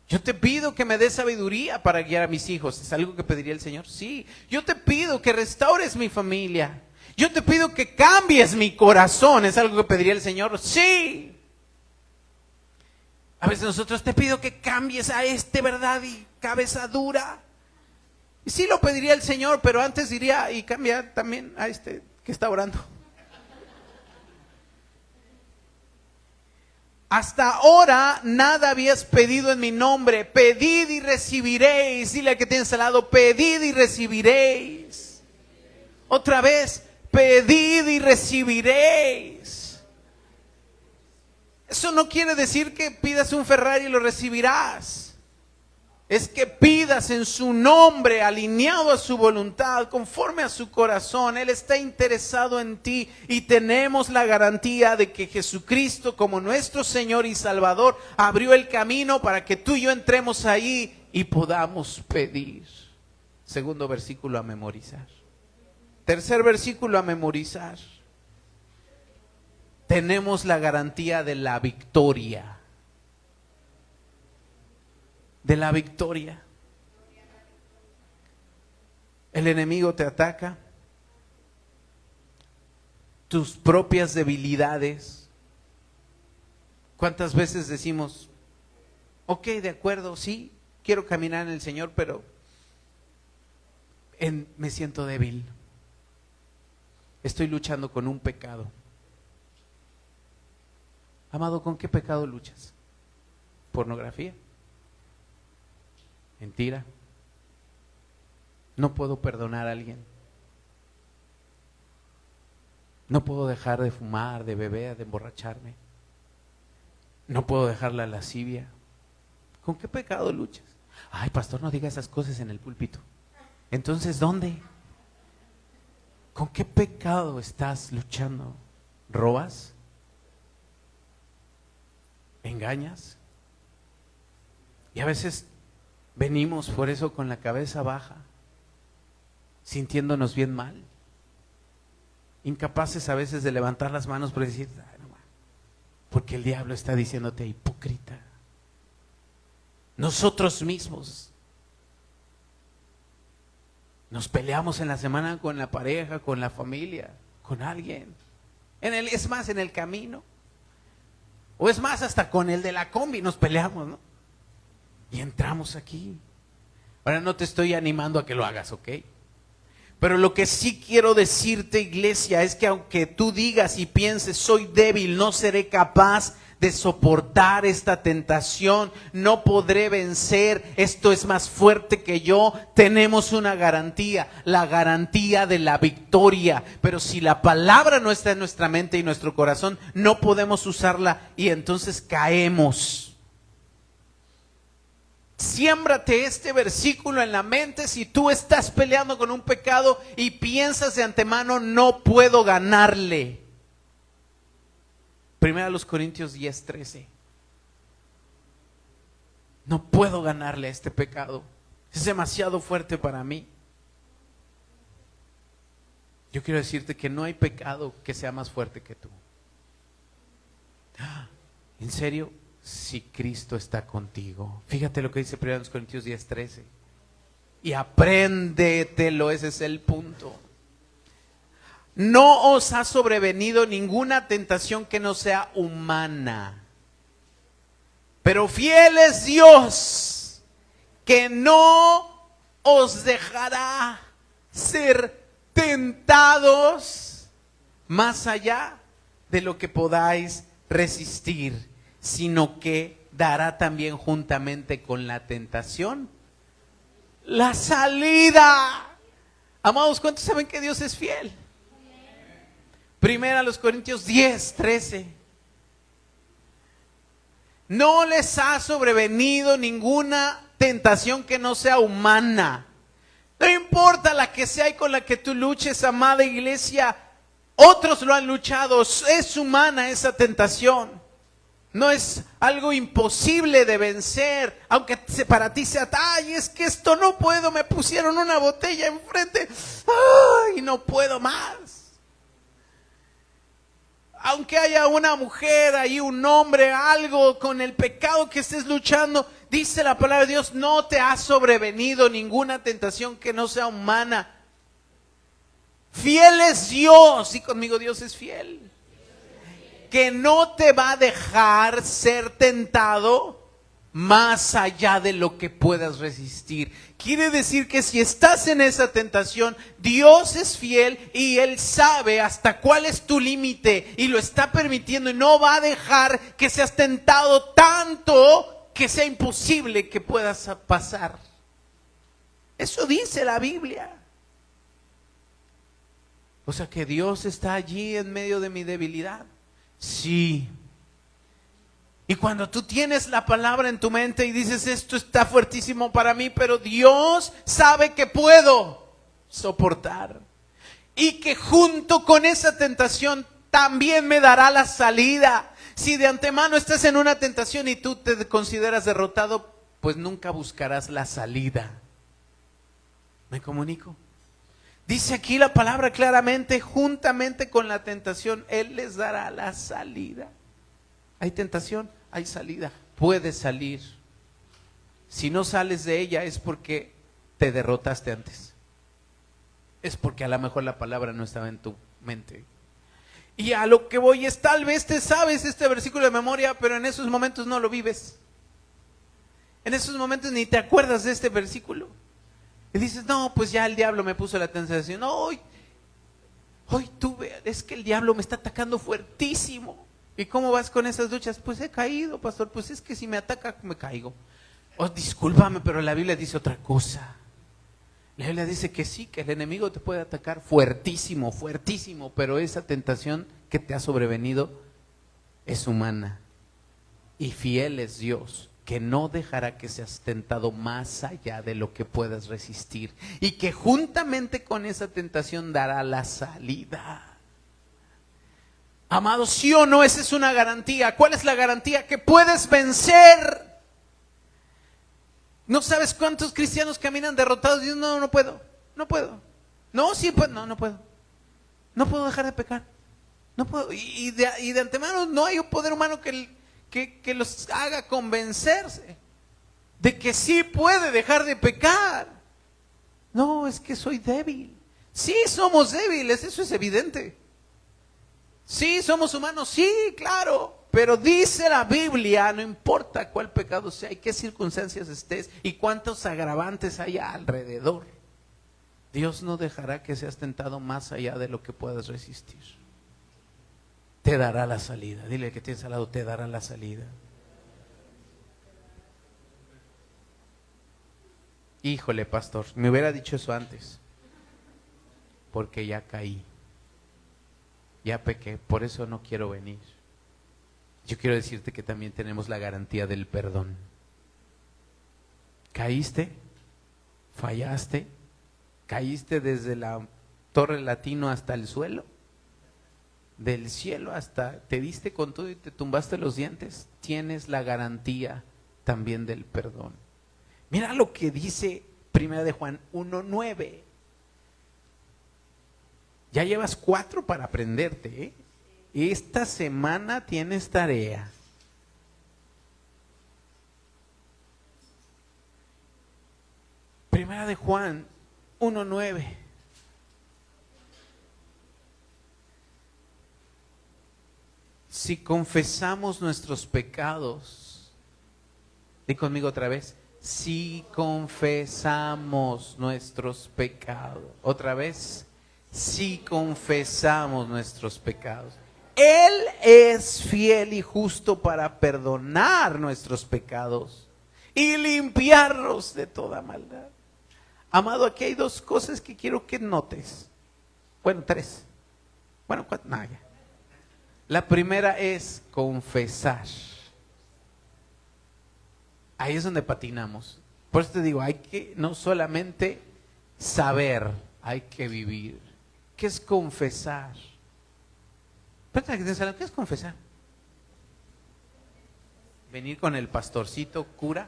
Yo te pido que me des sabiduría para guiar a mis hijos. ¿Es algo que pediría el Señor? Sí. Yo te pido que restaures mi familia. Yo te pido que cambies mi corazón. ¿Es algo que pediría el Señor? Sí. A veces nosotros te pido que cambies a ¿verdad? Y cabeza dura. Y sí lo pediría el Señor, pero antes diría, y cambia también a que está orando. Hasta ahora nada habías pedido en mi nombre. Pedid y recibiréis. Dile al que tienes al lado, pedid y recibiréis. Otra vez, pedid y recibiréis. Eso no quiere decir que pidas un Ferrari y lo recibirás. Es que pidas en su nombre, alineado a su voluntad, conforme a su corazón. Él está interesado en ti y tenemos la garantía de que Jesucristo, como nuestro Señor y Salvador, abrió el camino para que tú y yo entremos ahí y podamos pedir. Segundo versículo a memorizar. Tercer versículo a memorizar. Tenemos la garantía de la victoria. De la victoria. El enemigo te ataca. Tus propias debilidades. ¿Cuántas veces decimos, ok, de acuerdo, sí, quiero caminar en el Señor, pero me siento débil. Estoy luchando con un pecado. Amado, ¿con qué pecado luchas? ¿Pornografía? ¿Mentira? No puedo perdonar a alguien. No puedo dejar de fumar, de beber, de emborracharme. No puedo dejar la lascivia. ¿Con qué pecado luchas? Ay, pastor, no diga esas cosas en el púlpito. Entonces, ¿dónde? ¿Con qué pecado estás luchando? ¿Robas? ¿Engañas? Y a veces venimos por eso con la cabeza baja, sintiéndonos bien mal, incapaces a veces de levantar las manos por decir, ay, no, porque el diablo está diciéndote hipócrita. Nosotros mismos nos peleamos en la semana con la pareja, con la familia, con alguien, es más, en el camino, o es más, hasta con el de la combi nos peleamos, ¿no? Y entramos aquí. Ahora no te estoy animando a que lo hagas, ¿ok? Pero lo que sí quiero decirte, iglesia, es que aunque tú digas y pienses, soy débil, no seré capaz de soportar esta tentación, no podré vencer, esto es más fuerte que yo, tenemos una garantía, la garantía de la victoria. Pero si la palabra no está en nuestra mente y nuestro corazón, no podemos usarla y entonces caemos. Siémbrate este versículo en la mente si tú estás peleando con un pecado y piensas de antemano, no puedo ganarle. 1 Corintios 10:13. No puedo ganarle a este pecado. Es demasiado fuerte para mí. Yo quiero decirte que no hay pecado que sea más fuerte que tú. ¿En serio? Si Cristo está contigo. Fíjate lo que dice 1 Corintios 10:13. Y apréndetelo, ese es el punto. No os ha sobrevenido ninguna tentación que no sea humana. Pero fiel es Dios, que no os dejará ser tentados más allá de lo que podáis resistir, sino que dará también juntamente con la tentación la salida. Amados, ¿cuántos saben que Dios es fiel? Primera a los Corintios 10:13. No les ha sobrevenido ninguna tentación que no sea humana. No importa la que sea y con la que tú luches, amada iglesia. Otros lo han luchado. Es humana esa tentación. No es algo imposible de vencer, aunque para ti sea, ay, es que esto no puedo, me pusieron una botella enfrente, ay, no puedo más. Aunque haya una mujer ahí, un hombre, algo con el pecado que estés luchando, dice la palabra de Dios, no te ha sobrevenido ninguna tentación que no sea humana. Fiel es Dios, y conmigo Dios es fiel, que no te va a dejar ser tentado más allá de lo que puedas resistir. Quiere decir que si estás en esa tentación, Dios es fiel y Él sabe hasta cuál es tu límite y lo está permitiendo y no va a dejar que seas tentado tanto que sea imposible que puedas pasar. Eso dice la Biblia. O sea que Dios está allí en medio de mi debilidad. Sí. Y cuando tú tienes la palabra en tu mente y dices, esto está fuertísimo para mí, pero Dios sabe que puedo soportar. Y que junto con esa tentación también me dará la salida. Si de antemano estás en una tentación y tú te consideras derrotado, pues nunca buscarás la salida. ¿Me comunico? Dice aquí la palabra claramente, juntamente con la tentación, Él les dará la salida. Hay tentación, hay salida. Puedes salir. Si no sales de ella es porque te derrotaste antes. Es porque a lo mejor la palabra no estaba en tu mente. Y a lo que voy es, tal vez te sabes este versículo de memoria, pero en esos momentos no lo vives. En esos momentos ni te acuerdas de este versículo. Y dices, no, pues ya el diablo me puso la tentación. No, hoy tuve, es que el diablo me está atacando fuertísimo. ¿Y cómo vas con esas luchas? Pues he caído, pastor, pues es que si me ataca, me caigo. Oh, discúlpame, pero la Biblia dice otra cosa. La Biblia dice que sí, que el enemigo te puede atacar fuertísimo, fuertísimo, pero esa tentación que te ha sobrevenido es humana. Y fiel es Dios, que no dejará que seas tentado más allá de lo que puedas resistir. Y que juntamente con esa tentación dará la salida. Amados, ¿sí o no? Esa es una garantía. ¿Cuál es la garantía? Que puedes vencer. ¿No sabes cuántos cristianos caminan derrotados y dicen, no puedo, no puedo? No, sí puedo, no puedo. No puedo dejar de pecar. No puedo. Y de antemano no hay un poder humano que los haga convencerse de que sí puede dejar de pecar. No, es que soy débil. Sí, somos débiles, eso es evidente. Sí, somos humanos, sí, claro. Pero dice la Biblia, no importa cuál pecado sea y qué circunstancias estés y cuántos agravantes haya alrededor, Dios no dejará que seas tentado más allá de lo que puedas resistir. Te dará la salida. Dile que tienes al lado, te dará la salida. Híjole, pastor, me hubiera dicho eso antes, porque ya caí, ya pequé, por eso no quiero venir. Yo quiero decirte que también tenemos la garantía del perdón. ¿Caíste? ¿Fallaste? ¿Caíste desde la Torre Latino hasta el suelo? Del cielo hasta te diste con todo y te tumbaste los dientes. Tienes la garantía también del perdón. Mira lo que dice 1 de Juan 1:9. Ya llevas 4 para aprenderte, ¿eh? Esta semana tienes tarea. Primera de Juan 1:9. Si confesamos nuestros pecados, di conmigo otra vez, si confesamos nuestros pecados, otra vez, si confesamos nuestros pecados, Él es fiel y justo para perdonar nuestros pecados y limpiarlos de toda maldad. Amado, aquí hay 2 cosas que quiero que notes. Bueno, 3. Bueno, nada, ya. La primera es confesar. Ahí es donde patinamos. Por eso te digo, hay que no solamente saber, hay que vivir. ¿Qué es confesar? ¿Qué es confesar? Venir con el pastorcito cura.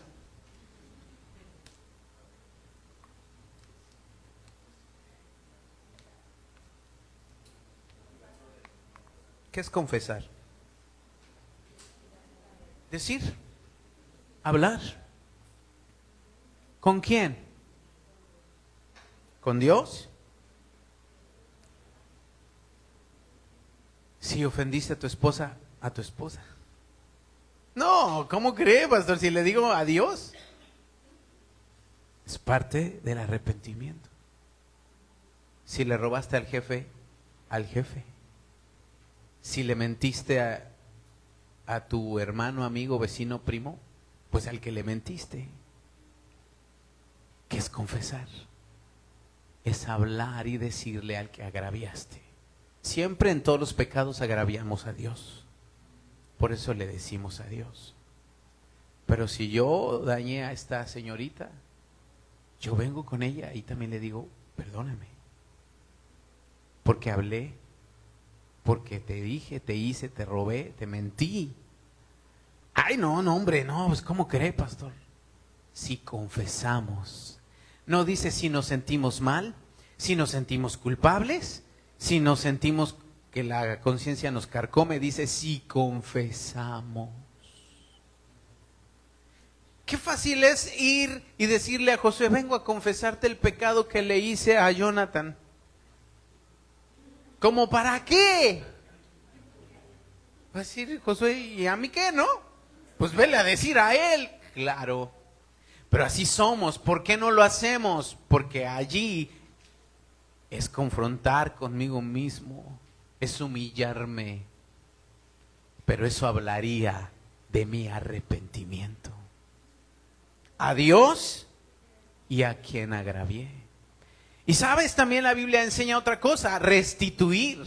¿Qué es confesar? Decir, hablar. ¿Con quién? ¿Con Dios? Si ofendiste a tu esposa, a tu esposa. No, ¿cómo cree, pastor? Si le digo a Dios, es parte del arrepentimiento. Si le robaste al jefe, al jefe. Si le mentiste a tu hermano, amigo, vecino, primo, pues al que le mentiste. ¿Qué es confesar? Es hablar y decirle al que agraviaste. Siempre en todos los pecados agraviamos a Dios. Por eso le decimos a Dios. Pero si yo dañé a esta señorita, yo vengo con ella y también le digo, perdóname. Porque hablé, porque te dije, te hice, te robé, te mentí. Ay, no, hombre, no, pues ¿cómo cree, pastor? Si confesamos. No dice si nos sentimos mal, si nos sentimos culpables, si nos sentimos que la conciencia nos carcome, dice si confesamos. Qué fácil es ir y decirle a Josué, vengo a confesarte el pecado que le hice a Jonathan. ¿Cómo para qué? Va a decir Josué, ¿y a mí qué, no? Pues vele a decir a él. Claro, pero así somos. ¿Por qué no lo hacemos? Porque allí es confrontar conmigo mismo, es humillarme, pero eso hablaría de mi arrepentimiento a Dios y a quien agravié. Y sabes, también la Biblia enseña otra cosa, restituir.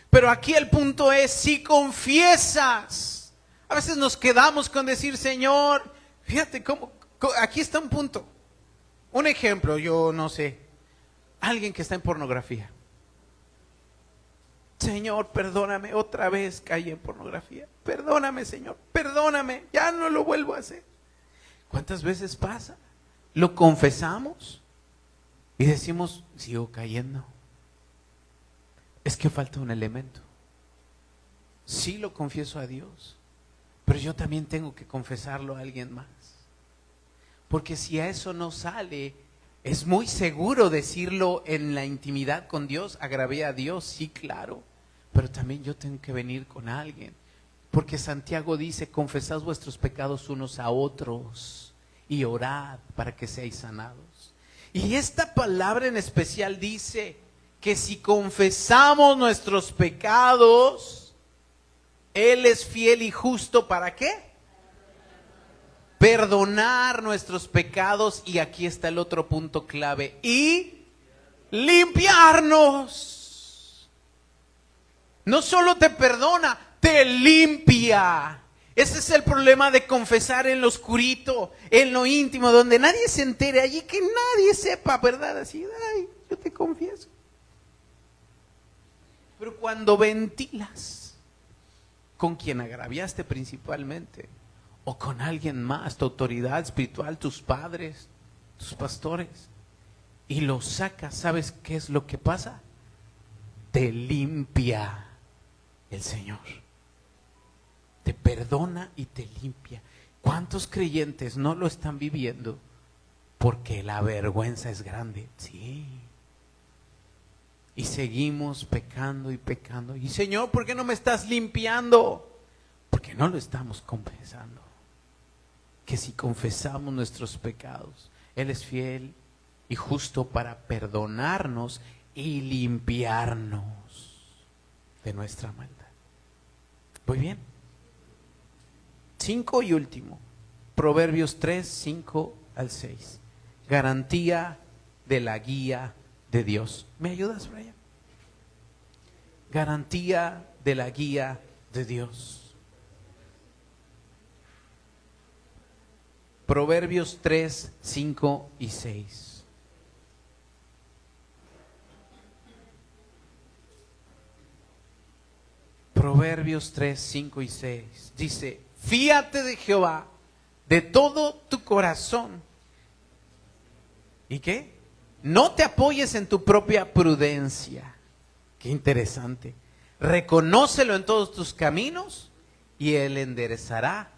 Pero aquí el punto es, si confiesas. A veces nos quedamos con decir, Señor, fíjate cómo, aquí está un punto. Un ejemplo, yo no sé, alguien que está en pornografía. Señor, perdóname, otra vez caí en pornografía. Perdóname, Señor, perdóname, ya no lo vuelvo a hacer. ¿Cuántas veces pasa? Lo confesamos y decimos, sigo cayendo. Es que falta un elemento. Sí lo confieso a Dios, pero yo también tengo que confesarlo a alguien más. Porque si a eso no sale, es muy seguro decirlo en la intimidad con Dios, agravé a Dios, sí, claro, pero también yo tengo que venir con alguien. Porque Santiago dice, confesad vuestros pecados unos a otros y orad para que seáis sanados. Y esta palabra en especial dice que si confesamos nuestros pecados, Él es fiel y justo, ¿para qué? Perdonar nuestros pecados, y aquí está el otro punto clave, y limpiarnos. No solo te perdona, te limpia. Ese es el problema de confesar en lo oscurito, en lo íntimo, donde nadie se entere, allí que nadie sepa, ¿verdad? Así, ay, yo te confieso. Pero cuando ventilas con quien agraviaste principalmente, o con alguien más, tu autoridad espiritual, tus padres, tus pastores, y lo sacas, ¿sabes qué es lo que pasa? Te limpia el Señor. Te perdona y te limpia. ¿Cuántos creyentes no lo están viviendo? Porque la vergüenza es grande. Sí. Y seguimos pecando y pecando. Y Señor, ¿por qué no me estás limpiando? Porque no lo estamos confesando. Que si confesamos nuestros pecados, Él es fiel y justo para perdonarnos y limpiarnos de nuestra maldad. Muy bien. 5 y último. Proverbios 3, 5 al 6. Garantía de la guía de Dios. ¿Me ayudas, Brian? garantía de la guía de Dios. Proverbios 3, 5 y 6. Proverbios 3, 5 y 6 dice: fíate de Jehová de todo tu corazón. ¿Y qué? No te apoyes en tu propia prudencia. Qué interesante. Reconócelo en todos tus caminos y Él enderezará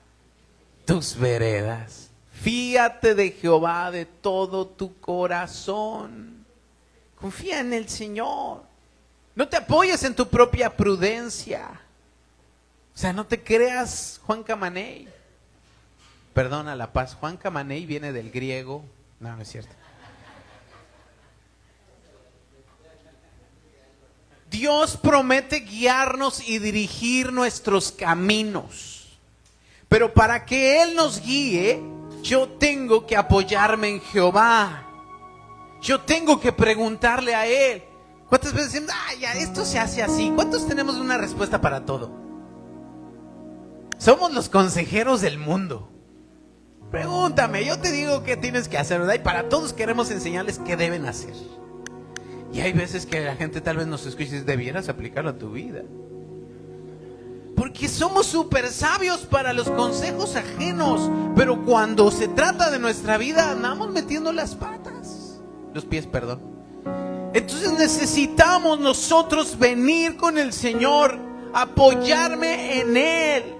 tus veredas. Fíate de Jehová de todo tu corazón. Confía en el Señor. No te apoyes en tu propia prudencia. O sea, no te creas Juan Camaney. Perdona la paz. Juan Camaney viene del griego. No, no es cierto. Dios promete guiarnos y dirigir nuestros caminos. Pero para que Él nos guíe, yo tengo que apoyarme en Jehová. Yo tengo que preguntarle a Él. ¿Cuántas veces decimos, ya, esto se hace así? ¿Cuántos tenemos una respuesta para todo? Somos los consejeros del mundo. Pregúntame, yo te digo qué tienes que hacer, ¿verdad? Y para todos queremos enseñarles qué deben hacer. Y hay veces que la gente tal vez nos escucha y dice, debieras aplicarlo a tu vida. Porque somos súper sabios para los consejos ajenos, pero cuando se trata de nuestra vida andamos metiendo los pies, perdón. Entonces necesitamos nosotros venir con el Señor, apoyarme en Él.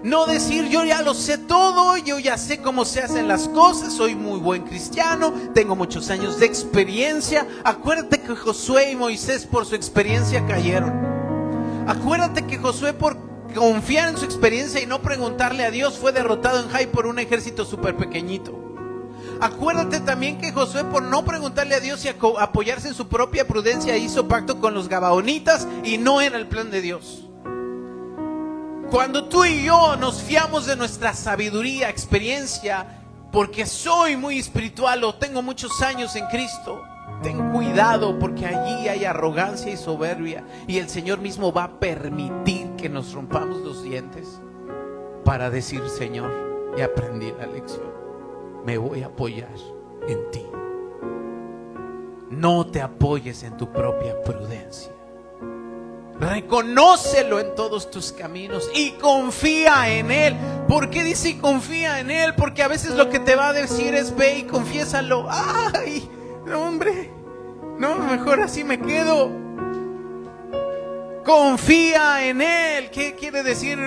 No decir, yo ya lo sé todo, yo ya sé cómo se hacen las cosas, soy muy buen cristiano, tengo muchos años de experiencia. Acuérdate que Josué y Moisés por su experiencia cayeron. Acuérdate que Josué por confiar en su experiencia y no preguntarle a Dios fue derrotado en Jai por un ejército súper pequeñito. Acuérdate también que Josué por no preguntarle a Dios y apoyarse en su propia prudencia hizo pacto con los gabaonitas y no era el plan de Dios. Cuando tú y yo nos fiamos de nuestra sabiduría, experiencia, porque soy muy espiritual o tengo muchos años en Cristo, ten cuidado porque allí hay arrogancia y soberbia y el Señor mismo va a permitir que nos rompamos los dientes para decir, Señor, ya aprendí la lección. Me voy a apoyar en ti. No te apoyes en tu propia prudencia. Reconócelo en todos tus caminos y confía en Él. ¿Por qué dice confía en Él? Porque a veces lo que te va a decir es ve y confiésalo. Ay, no, hombre, no, mejor así me quedo. Confía en Él. ¿Qué quiere decir?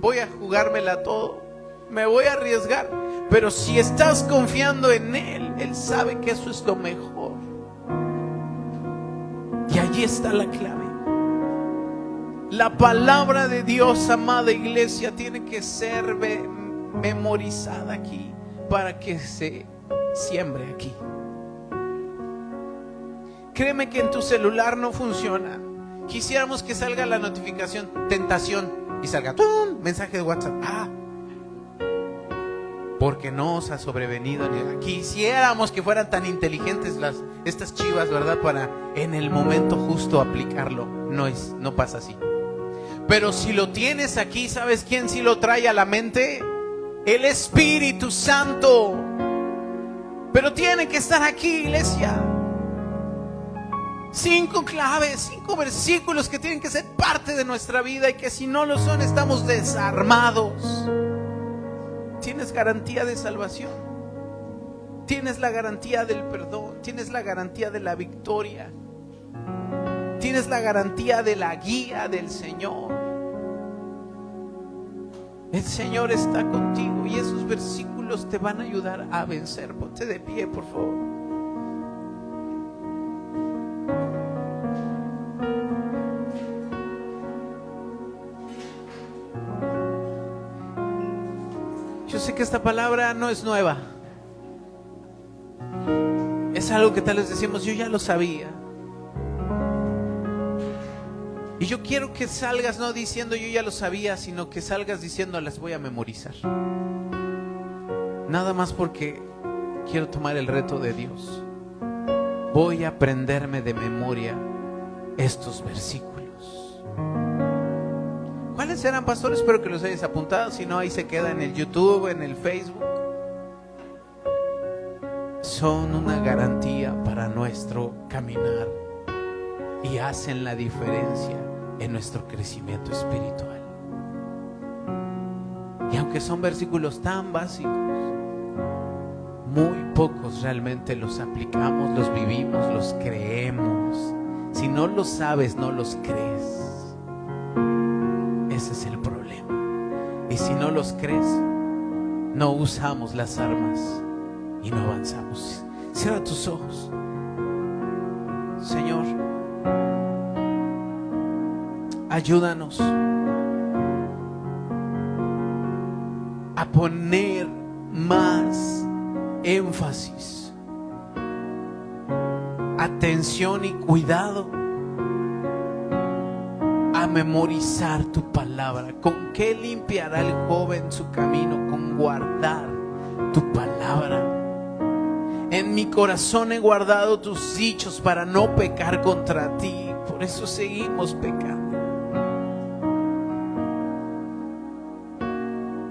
Voy a jugármela todo, me voy a arriesgar. Pero si estás confiando en Él, Él sabe que eso es lo mejor. Y allí está la clave. La palabra de Dios, amada iglesia, tiene que ser memorizada aquí para que se siembre aquí. Créeme que en tu celular no funciona. Quisiéramos que salga la notificación tentación y salga ¡tum! Mensaje de WhatsApp. Porque no os ha sobrevenido. Quisiéramos que fueran tan inteligentes estas chivas, ¿verdad? Para en el momento justo aplicarlo. No pasa así. Pero si lo tienes aquí, ¿sabes quién sí lo trae a la mente? El Espíritu Santo. Pero tiene que estar aquí, iglesia. 5 claves, 5 versículos que tienen que ser parte de nuestra vida y que si no lo son, estamos desarmados. Tienes garantía de salvación. Tienes la garantía del perdón. Tienes la garantía de la victoria. Tienes la garantía de la guía del Señor. El Señor está contigo y esos versículos te van a ayudar a vencer. Ponte de pie, por favor. Yo sé que esta palabra no es nueva. Es algo que tal vez decimos, yo ya lo sabía. Y yo quiero que salgas no diciendo yo ya lo sabía, sino que salgas diciendo las voy a memorizar. Nada más porque quiero tomar el reto de Dios. Voy a aprenderme de memoria estos versículos. ¿Cuáles eran, pastor? Espero que los hayas apuntado. Si no, ahí se queda en el YouTube, en el Facebook. Son una garantía para nuestro caminar y hacen la diferencia en nuestro crecimiento espiritual. Y aunque son versículos tan básicos, muy pocos realmente los aplicamos, los vivimos, los creemos. Si no los sabes, no los crees. Ese es el problema. Y si no los crees, no usamos las armas y no avanzamos. Cierra tus ojos. Señor, ayúdanos a poner más énfasis, atención y cuidado a memorizar tu palabra. ¿Con qué limpiará el joven su camino? Con guardar tu palabra. En mi corazón he guardado tus dichos para no pecar contra ti. Por eso seguimos pecando.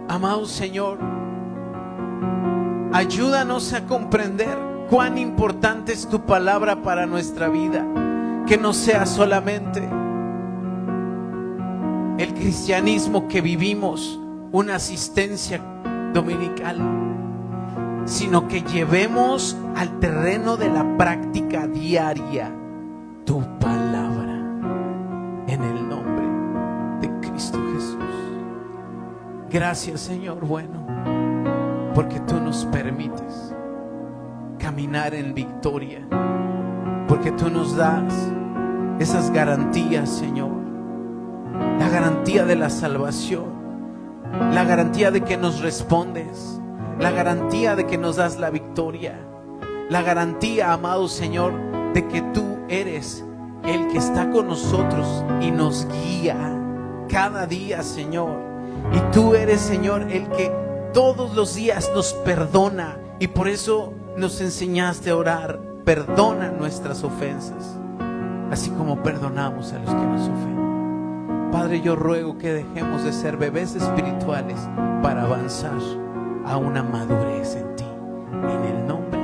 Amado Señor, ayúdanos a comprender cuán importante es tu palabra para nuestra vida. Que no sea solamente el cristianismo que vivimos, una asistencia dominical, sino que llevemos al terreno de la práctica diaria tu palabra, en el nombre de Cristo Jesús. Gracias, Señor bueno, porque tú nos permites caminar en victoria, porque tú nos das esas garantías, Señor, la garantía de la salvación, la garantía de que nos respondes, la garantía de que nos das la victoria, la garantía, amado Señor, de que tú eres el que está con nosotros y nos guía cada día, Señor. Y tú eres, Señor, el que todos los días nos perdona, y por eso nos enseñaste a orar: perdona nuestras ofensas, así como perdonamos a los que nos ofenden. Padre, yo ruego que dejemos de ser bebés espirituales para avanzar a una madurez en ti, en el nombre